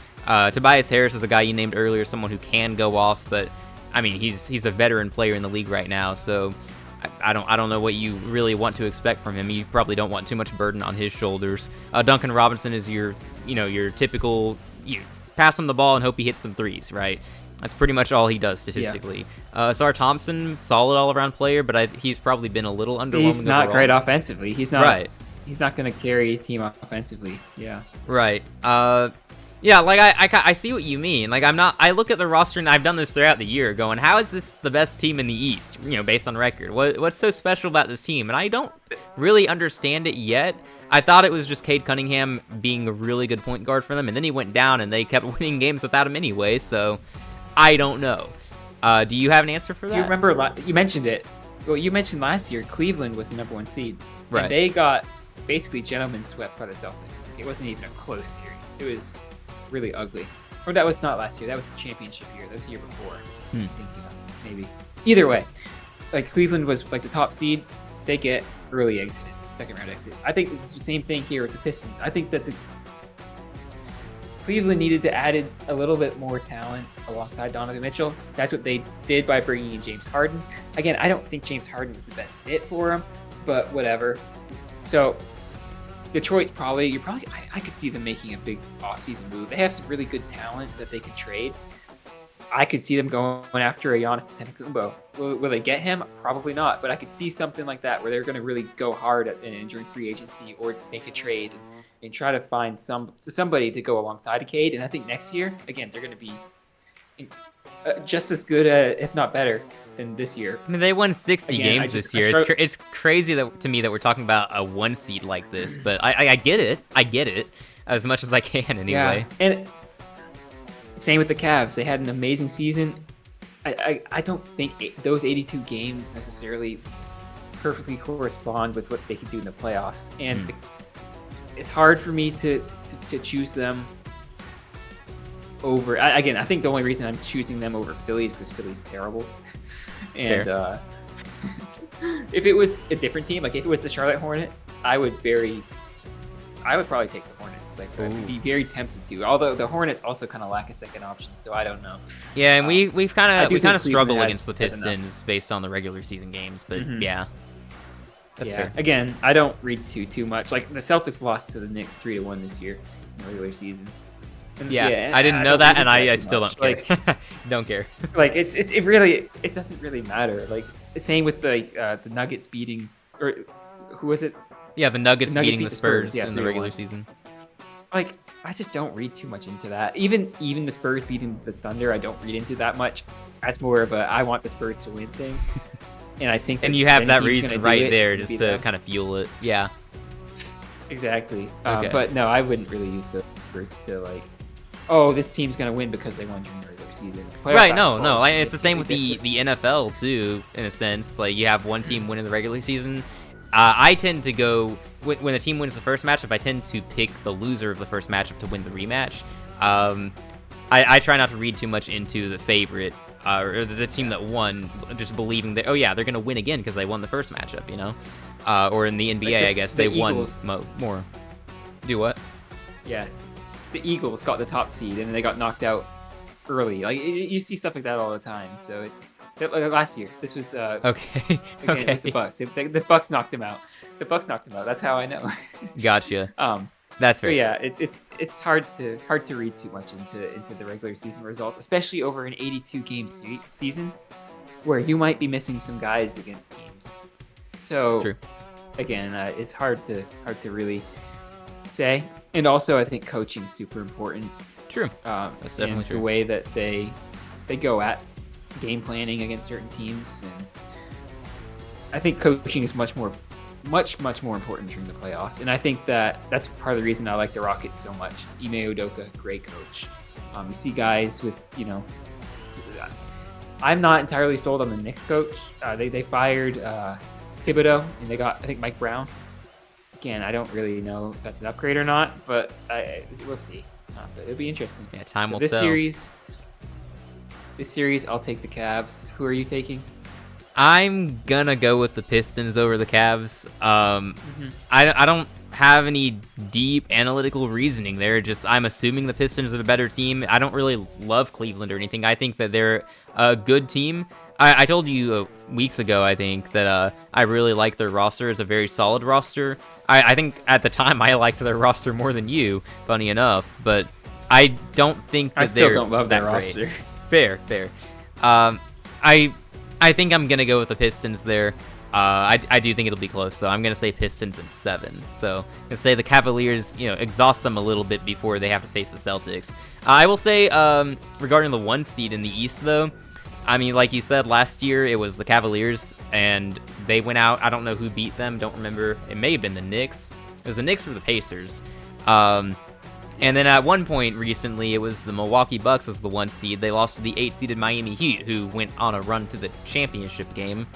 Tobias Harris is a guy you named earlier, someone who can go off, but I mean he's a veteran player in the league right now, so I don't know what you really want to expect from him. You probably don't want too much burden on his shoulders. Duncan Robinson is your typical pass him the ball and hope he hits some threes, right? That's pretty much all he does statistically. Yeah. Sar Thompson, solid all-around player, but he's probably been a little underwhelming. He's not overall. great offensively. He's not right. He's not going to carry a team offensively. Yeah. Right. Yeah, like I see what you mean. Like I look at the roster and I've done this throughout the year, going, how is this the best team in the East? Based on record. What's so special about this team? And I don't really understand it yet. I thought it was just Cade Cunningham being a really good point guard for them, and then he went down and they kept winning games without him anyway. So I don't know. Do you have an answer for that? You remember you mentioned it. Well, you mentioned last year Cleveland was the #1 seed, right? And they got basically gentlemen swept by the Celtics. It wasn't even a close series. It was really ugly. Or that was not last year. That was the championship year. That was the year before. I'm thinking of maybe. Either way, like Cleveland was like the top seed. They get early exited, second round exits. I think it's the same thing here with the Pistons. I think that the Cleveland needed to add a little bit more talent alongside Donovan Mitchell. That's what they did by bringing in James Harden. Again, I don't think James Harden was the best fit for him, but whatever. So Detroit's I could see them making a big offseason move. They have some really good talent that they could trade. I could see them going after a Giannis Antetokounmpo. Will they get him? Probably not. But I could see something like that where they're going to really go hard during free agency or make a trade and try to find somebody to go alongside of Cade. And I think next year, again, they're going to be just as good, if not better, than this year. I mean, they won 60 games this year. It's crazy to me that we're talking about a 1 seed like this, but I get it. I get it as much as I can anyway. Yeah, and same with the Cavs. They had an amazing season. I don't think those 82 games necessarily perfectly correspond with what they could do in the playoffs, and it's hard for me to choose them over. Again, I think the only reason I'm choosing them over Philly is because Philly's terrible. And if it was a different team, like if it was the Charlotte Hornets, I would probably take the Hornets. Like I'd be very tempted to. Although the Hornets also kind of lack a second option, so I don't know. Yeah, and we kind of struggle against the Pistons based on the regular season games, but yeah. That's fair. Again, I don't read too much. Like the Celtics lost to the Knicks 3-1 this year in the regular season. And I didn't know that, and I still don't care. Like, don't care. Like it doesn't really matter. Like same with the Nuggets beating, or who was it? Yeah, the Nuggets beating the Spurs in the regular season. Like I just don't read too much into that. Even the Spurs beating the Thunder, I don't read into that much. That's more of a I want the Spurs to win thing. And I think and you have that reason right there just to kind of fuel it. Yeah. Exactly. Okay. But no, I wouldn't really use the Spurs to like, oh, this team's gonna win because they won during the regular season. Right? No. It's the same with the NFL too, in a sense. Like you have one team winning the regular season. I tend to go when a team wins the first matchup. I tend to pick the loser of the first matchup to win the rematch. I try not to read too much into the favorite or the team that won, just believing that they're gonna win again because they won the first matchup. Or in the NBA, I guess they won more. Do what? Yeah, the Eagles got the top seed and they got knocked out early. Like you see stuff like that all the time. So it's like last year. This was okay. With the Bucks. The Bucks knocked him out. That's how I know. Gotcha. That's fair. Yeah, it's hard to read too much into the regular season results, especially over an 82 game season, where you might be missing some guys against teams. So True. Again, it's hard to really say. And also, I think coaching is super important. True. That's definitely true. The way that they go at game planning against certain teams, and I think coaching is much more important during the playoffs. And I think that's part of the reason I like the Rockets so much. Is Ime Udoka, great coach. You see guys with I'm not entirely sold on the Knicks coach. They fired Thibodeau and they got I think Mike Brown. Again, I don't really know if that's an upgrade or not, but we'll see. But it'll be interesting. Yeah, time will this tell. Series, this series, I'll take the Cavs. Who are you taking? I'm gonna go with the Pistons over the Cavs. Mm-hmm. I don't have any deep analytical reasoning there. Just I'm assuming the Pistons are the better team. I don't really love Cleveland or anything. I think that they're a good team. I told you weeks ago, I think, that I really like their roster. It's a very solid roster. I think at the time I liked their roster more than you, funny enough. But I don't think that I still they're don't love that their great. roster. Fair. I think I'm gonna go with the Pistons there. I do think it'll be close, so I'm gonna say Pistons in 7. So I'm gonna say the Cavaliers, exhaust them a little bit before they have to face the Celtics. I will say, regarding the 1 seed in the East, though, I mean, like you said, last year it was the Cavaliers, and they went out. I don't know who beat them. Don't remember. It may have been the Knicks. It was the Knicks or the Pacers. And then at one point recently, it was the Milwaukee Bucks as the 1 seed. They lost to the 8-seeded Miami Heat, who went on a run to the championship game.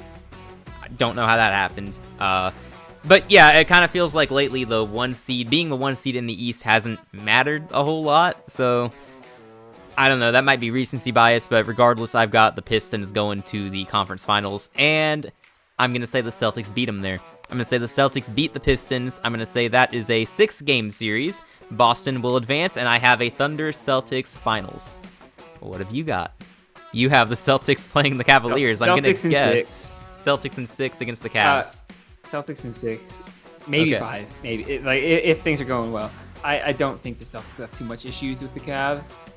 I don't know how that happened. But yeah, it kind of feels like lately the 1 seed, being the 1 seed in the East, hasn't mattered a whole lot. So I don't know. That might be recency bias, but regardless, I've got the Pistons going to the conference finals, and I'm going to say the Celtics beat them there. I'm going to say the Celtics beat the Pistons. I'm going to say that is a 6-game series. Boston will advance, and I have a Thunder-Celtics finals. What have you got? You have the Celtics playing the Cavaliers. I'm going to guess 6. Celtics in 6 against the Cavs. Celtics in 6. Maybe Okay. 5. Maybe. If things are going well. I don't think the Celtics have too much issues with the Cavs.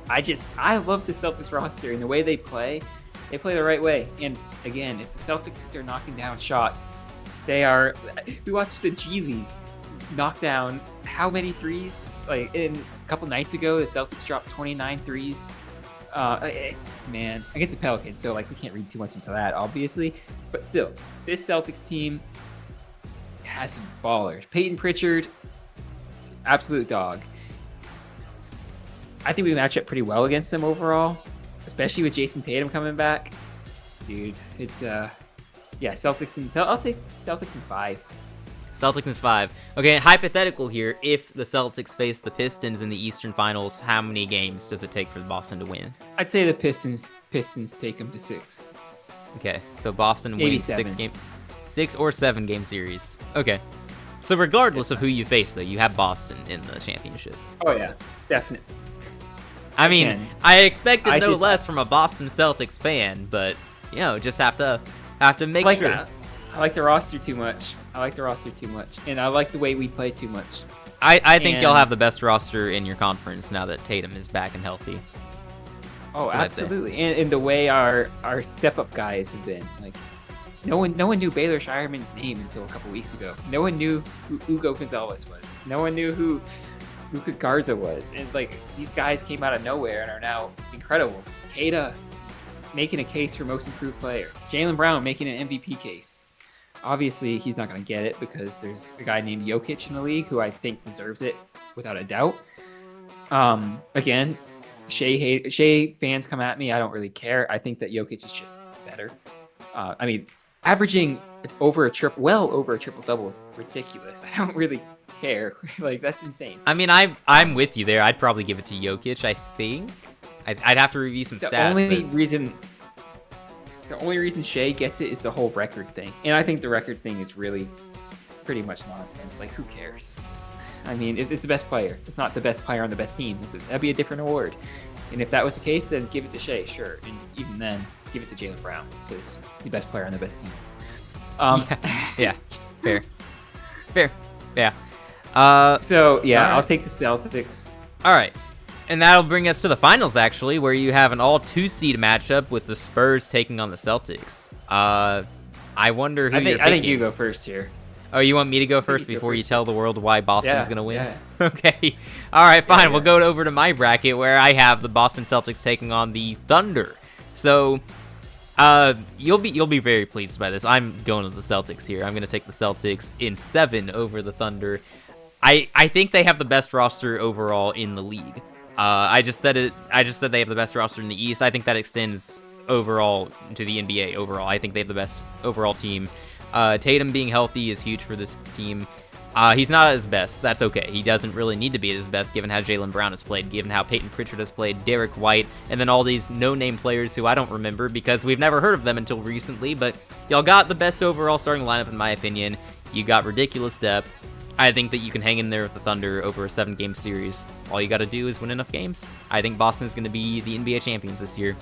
I love the Celtics roster and the way they play. They play the right way. And again, if the Celtics are knocking down shots, we watched the G League knock down how many threes? Like a couple nights ago, the Celtics dropped 29 threes. Man, against the Pelicans, so we can't read too much into that, obviously. But still, this Celtics team has some ballers. Peyton Pritchard, absolute dog. I think we match up pretty well against them overall, especially with Jason Tatum coming back. Dude, it's Celtics and I'll take Celtics in 5. Celtics in 5. Okay, hypothetical here. If the Celtics face the Pistons in the Eastern Finals, how many games does it take for Boston to win? I'd say the Pistons take them to 6. Okay, so Boston Maybe wins 7. 6 or 7 game series. Okay. So regardless of who you face, though, you have Boston in the championship. Oh yeah, definitely. I mean, Again, I expected no just- less from a Boston Celtics fan, but just have to make I like sure. that. I like the roster too much. And I like the way we play too much. I think you'll have the And- best roster in your conference now that Tatum is back and healthy. Oh, That's what I'd say. absolutely. And the way our step-up guys have been. No one knew Baylor Shireman's name until a couple weeks ago. No one knew who Hugo Gonzalez was. No one knew who Luka Garza was. And these guys came out of nowhere and are now incredible. Kata making a case for most improved player. Jaylen Brown making an MVP case. Obviously, he's not going to get it because there's a guy named Jokic in the league who I think deserves it without a doubt. Again, Shea fans come at me. I don't really care. I think that Jokic is just better. Averaging over a triple double is ridiculous. I don't really care. That's insane. I mean, I'm with you there. I'd probably give it to Jokic. I think I'd have to review some stats. The only reason Shea gets it is the whole record thing, and I think the record thing is really pretty much nonsense. Who cares? I mean, it's the best player. It's not the best player on the best team. That'd be a different award. And if that was the case, then give it to Shea, sure. And even then, give it to Jaylen Brown because the best player on the best team. Yeah, fair. Yeah. So yeah, all right. I'll take the Celtics. All right. And that'll bring us to the finals, actually, where you have an all 2-seed matchup with the Spurs taking on the Celtics. I wonder who you're picking. I think you go first here. Oh, you want me to go first you go before you first. tell the world why Boston's Yeah, going to win? yeah. Okay. All right, fine. Yeah. We'll go over to my bracket where I have the Boston Celtics taking on the Thunder. So, you'll be very pleased by this. I'm going with the Celtics here. I'm going to take the Celtics in 7 over the Thunder. I think they have the best roster overall in the league. I just said they have the best roster in the East. I think that extends overall to the NBA overall. I think they have the best overall team. Tatum being healthy is huge for this team. He's not at his best. That's okay. He doesn't really need to be at his best given how Jaylen Brown has played, given how Peyton Pritchard has played, Derek White, and then all these no-name players who I don't remember because we've never heard of them until recently, but y'all got the best overall starting lineup in my opinion. You got ridiculous depth. I think that you can hang in there with the Thunder over a 7-game series. All you got to do is win enough games. I think Boston is going to be the NBA champions this year.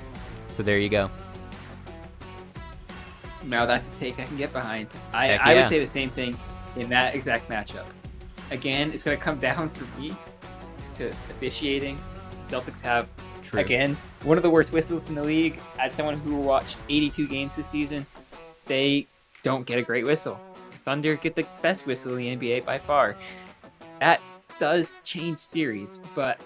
So there you go. Now that's a take I can get behind. I would say the same thing in that exact matchup. Again, it's going to come down for me to officiating. Celtics have, again, one of the worst whistles in the league. As someone who watched 82 games this season, they don't get a great whistle. Thunder get the best whistle in the NBA by far. That does change series, but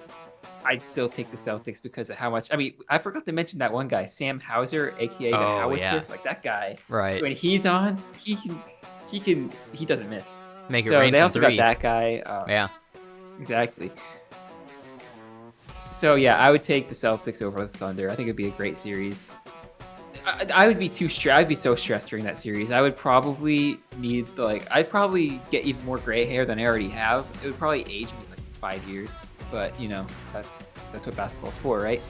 I'd still take the Celtics because of how much. I mean, I forgot to mention that one guy, Sam Hauser, aka the Howitzer. Yeah. Like that guy. Right. When he's on, he doesn't miss. Make it so rain they from also three. got that guy. Yeah. Exactly. So yeah, I would take the Celtics over the Thunder. I think it'd be a great series. I would be I'd be so stressed during that series. I would probably need I'd probably get even more gray hair than I already have. It would probably age me like 5 years, but you know, that's what basketball's for, right?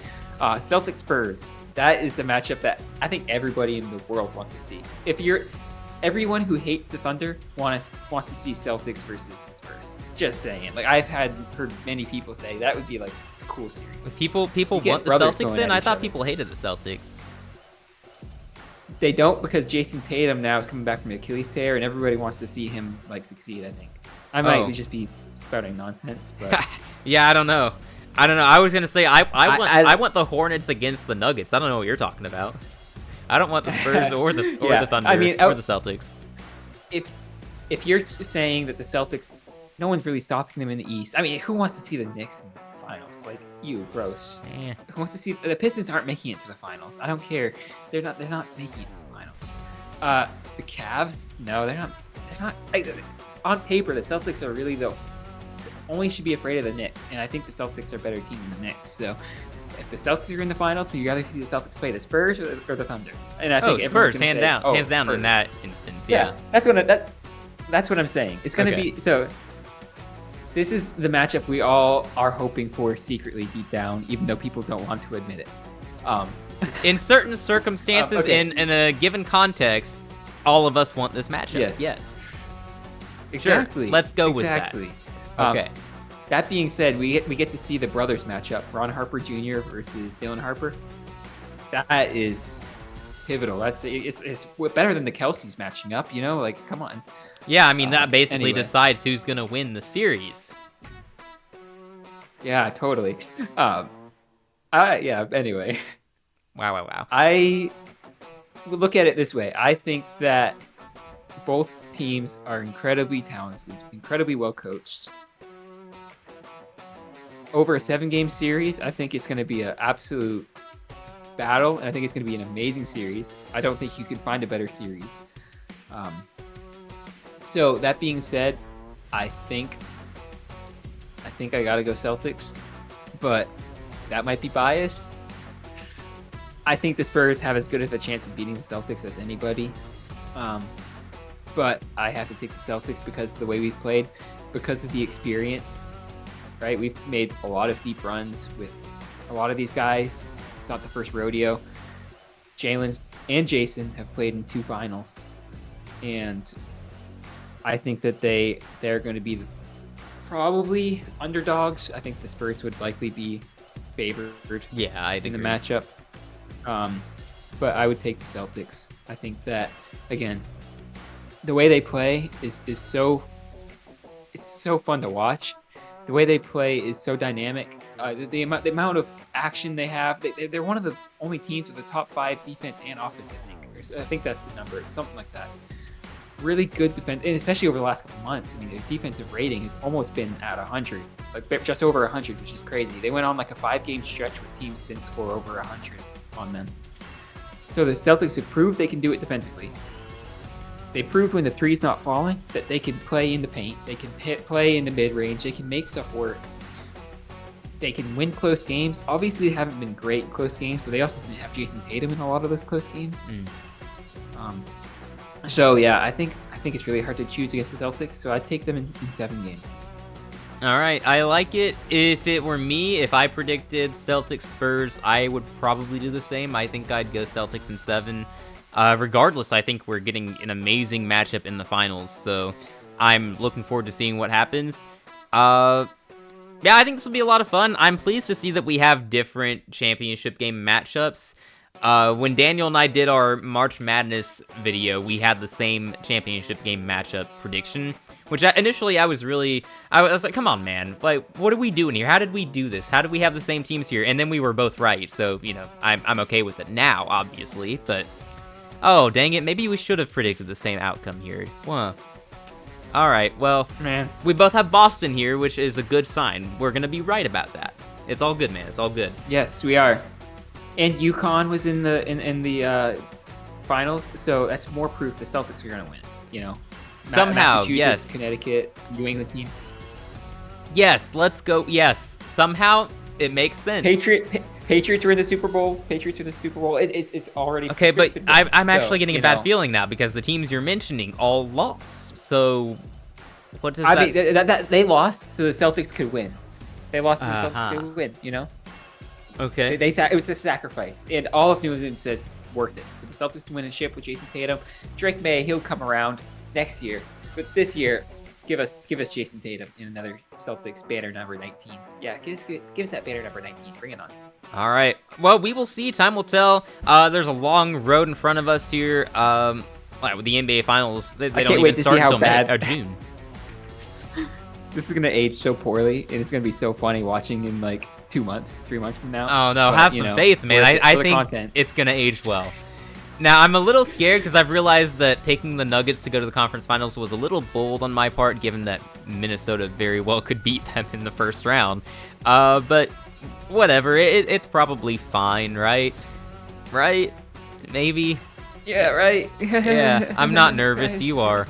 Celtics Spurs. That is a matchup that I think everybody in the world wants to see. Everyone who hates the Thunder wants to see Celtics versus the Spurs. Just saying. Like I've heard many people say that would be like a cool series. People want the Celtics in. I thought people hated the Celtics. They don't because Jason Tatum now is coming back from the Achilles tear, and everybody wants to see him succeed. I think I might just be spouting nonsense, but yeah, I don't know. I was gonna say I want the Hornets against the Nuggets. I don't know what you're talking about. I don't want the Spurs or the Thunder or the Celtics. If you're saying that the Celtics, no one's really stopping them in the East. I mean, who wants to see the Knicks in the finals? Like you, gross. Who wants to see the Pistons aren't making it to the finals? I don't care. They're not making it to the finals. The Cavs, no, they're not. On paper, the Celtics are really only should be afraid of the Knicks, and I think the Celtics are a better team than the Knicks. So if the Celtics are in the finals, would you rather see the Celtics play the Spurs or the Thunder? And I think Spurs, hands down Spurs. in that instance. Yeah. That's what I'm saying. It's going to be so. This is the matchup we all are hoping for secretly deep down, even though people don't want to admit it. In certain circumstances, in a given context, all of us want this matchup. Yes. Exactly. Sure. Let's go with that. Okay. That being said, we get to see the brothers matchup: Ron Harper Jr. versus Dylan Harper. That is pivotal. It's better than the Kelseys matching up. You know, like come on. Yeah, I mean that basically decides who's gonna win the series. Yeah, totally. Anyway. Wow. I would look at it this way. I think that both teams are incredibly talented, incredibly well coached. Over a 7-game series, I think it's going to be an absolute battle, and I think it's going to be an amazing series. I don't think you can find a better series. So that being said, I think I got to go Celtics, but that might be biased. I think the Spurs have as good of a chance of beating the Celtics as anybody. But I have to take the Celtics because of the way we've played, because of the experience, right? We've made a lot of deep runs with a lot of these guys. It's not the first rodeo. Jalen and Jason have played in 2 finals. And I think that they're going to be probably underdogs. I think the Spurs would likely be favored in the matchup. But I would take the Celtics. I think that, again, the way they play is so fun to watch. The way they play is so dynamic. The amount of action they have, they're one of the only teams with the top 5 defense and offense, I think that's the number. It's something like that. Really good defense, and especially over the last couple months. I mean, their defensive rating has almost been at 100, like just over 100, which is crazy. They went on like a 5-game stretch where teams didn't score over 100 on them. So the Celtics have proved they can do it defensively. They proved when the three's not falling that they can play in the paint. They can play in the mid-range. They can make stuff work. They can win close games. Obviously, they haven't been great in close games, but they also didn't have Jason Tatum in a lot of those close games. So yeah, I think it's really hard to choose against the Celtics. So I'd take them in 7 games. All right, I like it. If it were me, if I predicted Celtics Spurs, I would probably do the same. I think I'd go Celtics in 7. Regardless, I think we're getting an amazing matchup in the finals, so I'm looking forward to seeing what happens. Yeah, I think this will be a lot of fun. I'm pleased to see that we have different championship game matchups. When Daniel and I did our March Madness video, we had the same championship game matchup prediction, which initially I was like, come on, man. Like, what are we doing here? How did we do this? How did we have the same teams here? And then we were both right, so, I'm okay with it now, obviously, but... Oh, dang it, maybe we should have predicted the same outcome here. Huh. Alright, well, Man, we both have Boston here, which is a good sign. We're gonna be right about that. It's all good, man. It's all good. yes, we are. And UConn was in the finals, so that's more proof the Celtics are gonna win. Somehow, Massachusetts, yes. Connecticut, New England teams. Yes, let's go. Yes, somehow it makes sense. Patriots were in the Super Bowl. It's already Okay, but been done. I'm actually So, getting a bad feeling now because the teams you're mentioning all lost. So, what does I that? mean, that they lost, so the Celtics could win. They lost, so the Uh-huh. Celtics could win. Okay. It was a sacrifice, and all of New England says worth it for the Celtics to win a ship with Jason Tatum. Drake May, he'll come around next year, but this year, give us Jason Tatum in another Celtics banner number 19. Yeah, give us that banner number 19. Bring it on. All right. Well, we will see. Time will tell. There's a long road in front of us here. With the NBA Finals, they don't can't even wait to start see how until bad- June. This is gonna age so poorly, and it's gonna be so funny watching in like 2 months, 3 months from now. Oh no, But, have some faith, man. I think content. it's gonna age well. Now I'm a little scared because I've realized that picking the Nuggets to go to the conference finals was a little bold on my part, given that Minnesota very well could beat them in the first round. But whatever, it's probably fine, right? Right? Maybe. Yeah, right. Yeah, I'm not nervous. You are.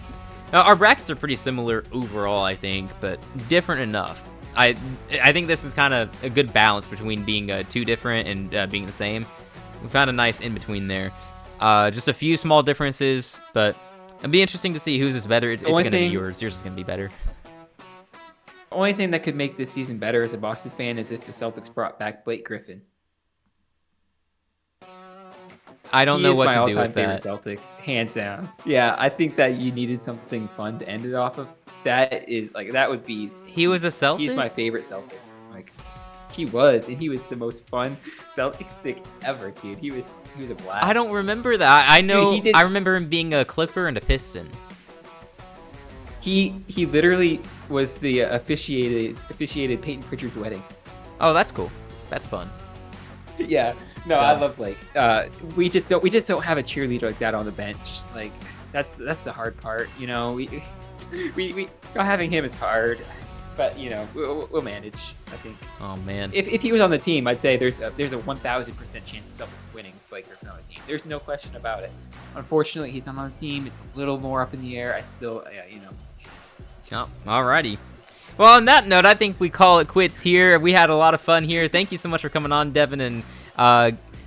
Our brackets are pretty similar overall, I think, but different enough. I think this is kind of a good balance between being too different and being the same. We found a nice in between there. Just a few small differences, but it'll be interesting to see whose is better. It's going to be yours. Yours is going to be better. The only thing that could make this season better as a Boston fan is if the Celtics brought back Blake Griffin. I don't know what to do with He is my all-time favorite that. Celtic, hands down. Yeah, I think that you needed something fun to end it off of. That would be. He was a Celtic? He's my favorite Celtic. He was, and he was the most fun Celtic ever, dude. He was a blast. I don't remember that. I know. Dude, I remember him being a Clipper and a Piston. He literally was the officiated Peyton Pritchard's wedding. Oh, that's cool. That's fun. Yeah. No, I love Blake. We just don't have a cheerleader like that on the bench. Like that's the hard part. We having him is hard, but we'll manage. I think. Oh man. If he was on the team, I'd say there's a 1,000% chance the Celtics winning with Blake Griffin on the team. There's no question about it. Unfortunately, he's not on the team. It's a little more up in the air. I still, Oh, alrighty. Well, on that note, I think we call it quits here. We had a lot of fun here. Thank you so much for coming on, Devon, and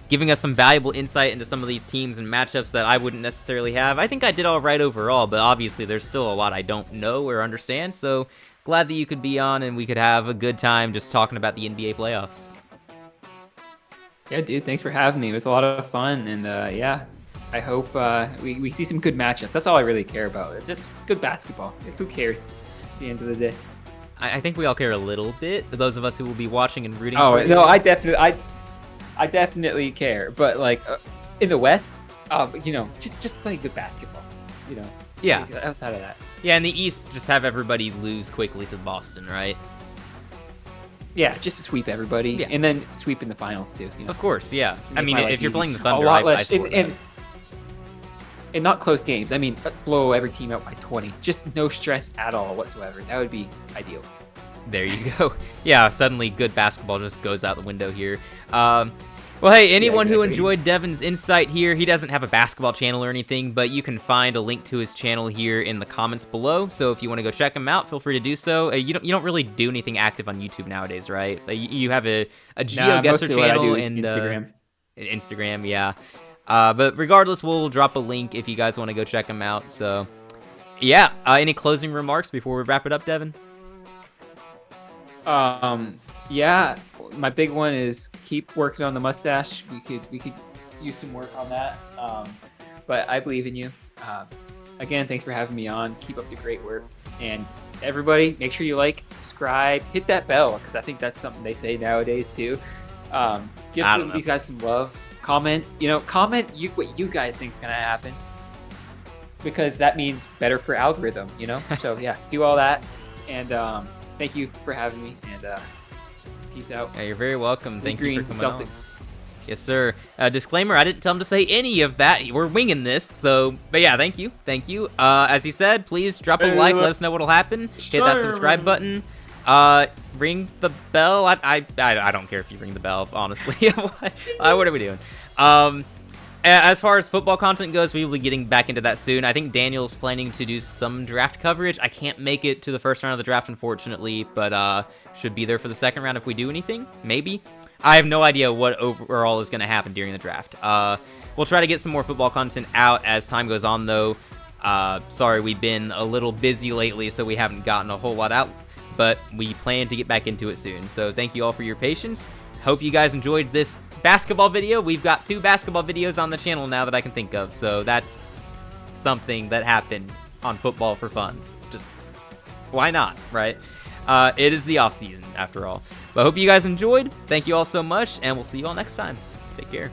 giving us some valuable insight into some of these teams and matchups that I wouldn't necessarily have. I think I did all right overall, but obviously there's still a lot I don't know or understand, so glad that you could be on and we could have a good time just talking about the NBA playoffs. Yeah, dude, thanks for having me. It was a lot of fun, and yeah, I hope we see some good matchups. That's all I really care about. It's just good basketball. Who cares at the end of the day? I think we all care a little bit, for those of us who will be watching and rooting Oh, for no, I definitely care. But, in the West, just play good basketball, Yeah. Outside of that. Yeah, in the East, just have everybody lose quickly to Boston, right? Yeah, just to sweep everybody, Yeah. and then sweep in the finals, too. Of course, yeah. I Make mean, my life if you're easy. playing the A Thunder, lot I less, support that. and not close games. I mean, blow every team out by 20. Just no stress at all whatsoever. That would be ideal. There you go. Yeah, suddenly good basketball just goes out the window here. Well, hey, anyone who exactly. enjoyed Devon's insight here, he doesn't have a basketball channel or anything, but you can find a link to his channel here in the comments below. So if you want to go check him out, feel free to do so. You don't really do anything active on YouTube nowadays, right? You have a GeoGuessr mostly what I channel do is and Instagram. Instagram, yeah. But regardless, we'll drop a link if you guys want to go check them out. So, yeah. Any closing remarks before we wrap it up, Devon? Yeah, my big one is keep working on the mustache. We could use some work on that. But I believe in you. Again, thanks for having me on. Keep up the great work. And everybody, make sure you like, subscribe, hit that bell, because I think that's something they say nowadays too. Give these guys some love. Comment, comment what you guys think is gonna happen, because that means better for algorithm. So yeah, do all that. And thank you for having me. And peace out. Yeah, you're very welcome. Thank you for coming Celtics. on. Yes, sir. Disclaimer, I didn't tell him to say any of that. We're winging this, so... But yeah, thank you. Thank you. As he said, please drop a like. Let us know what'll happen. Hit that subscribe button. Ring the bell. I don't care if you ring the bell, honestly. What are we doing? As far as football content goes, we will be getting back into that soon. I think Daniel's planning to do some draft coverage. I can't make it to the first round of the draft, unfortunately, but should be there for the second round if we do anything. Maybe. I have no idea what overall is going to happen during the draft. We'll try to get some more football content out as time goes on, though. Sorry, we've been a little busy lately, so we haven't gotten a whole lot out, but we plan to get back into it soon. So thank you all for your patience. Hope you guys enjoyed this basketball video. We've got 2 basketball videos on the channel now that I can think of, so that's something that happened on Football for Fun. Just, why not, right? It is the off-season, after all. But I hope you guys enjoyed. Thank you all so much, and we'll see you all next time. Take care.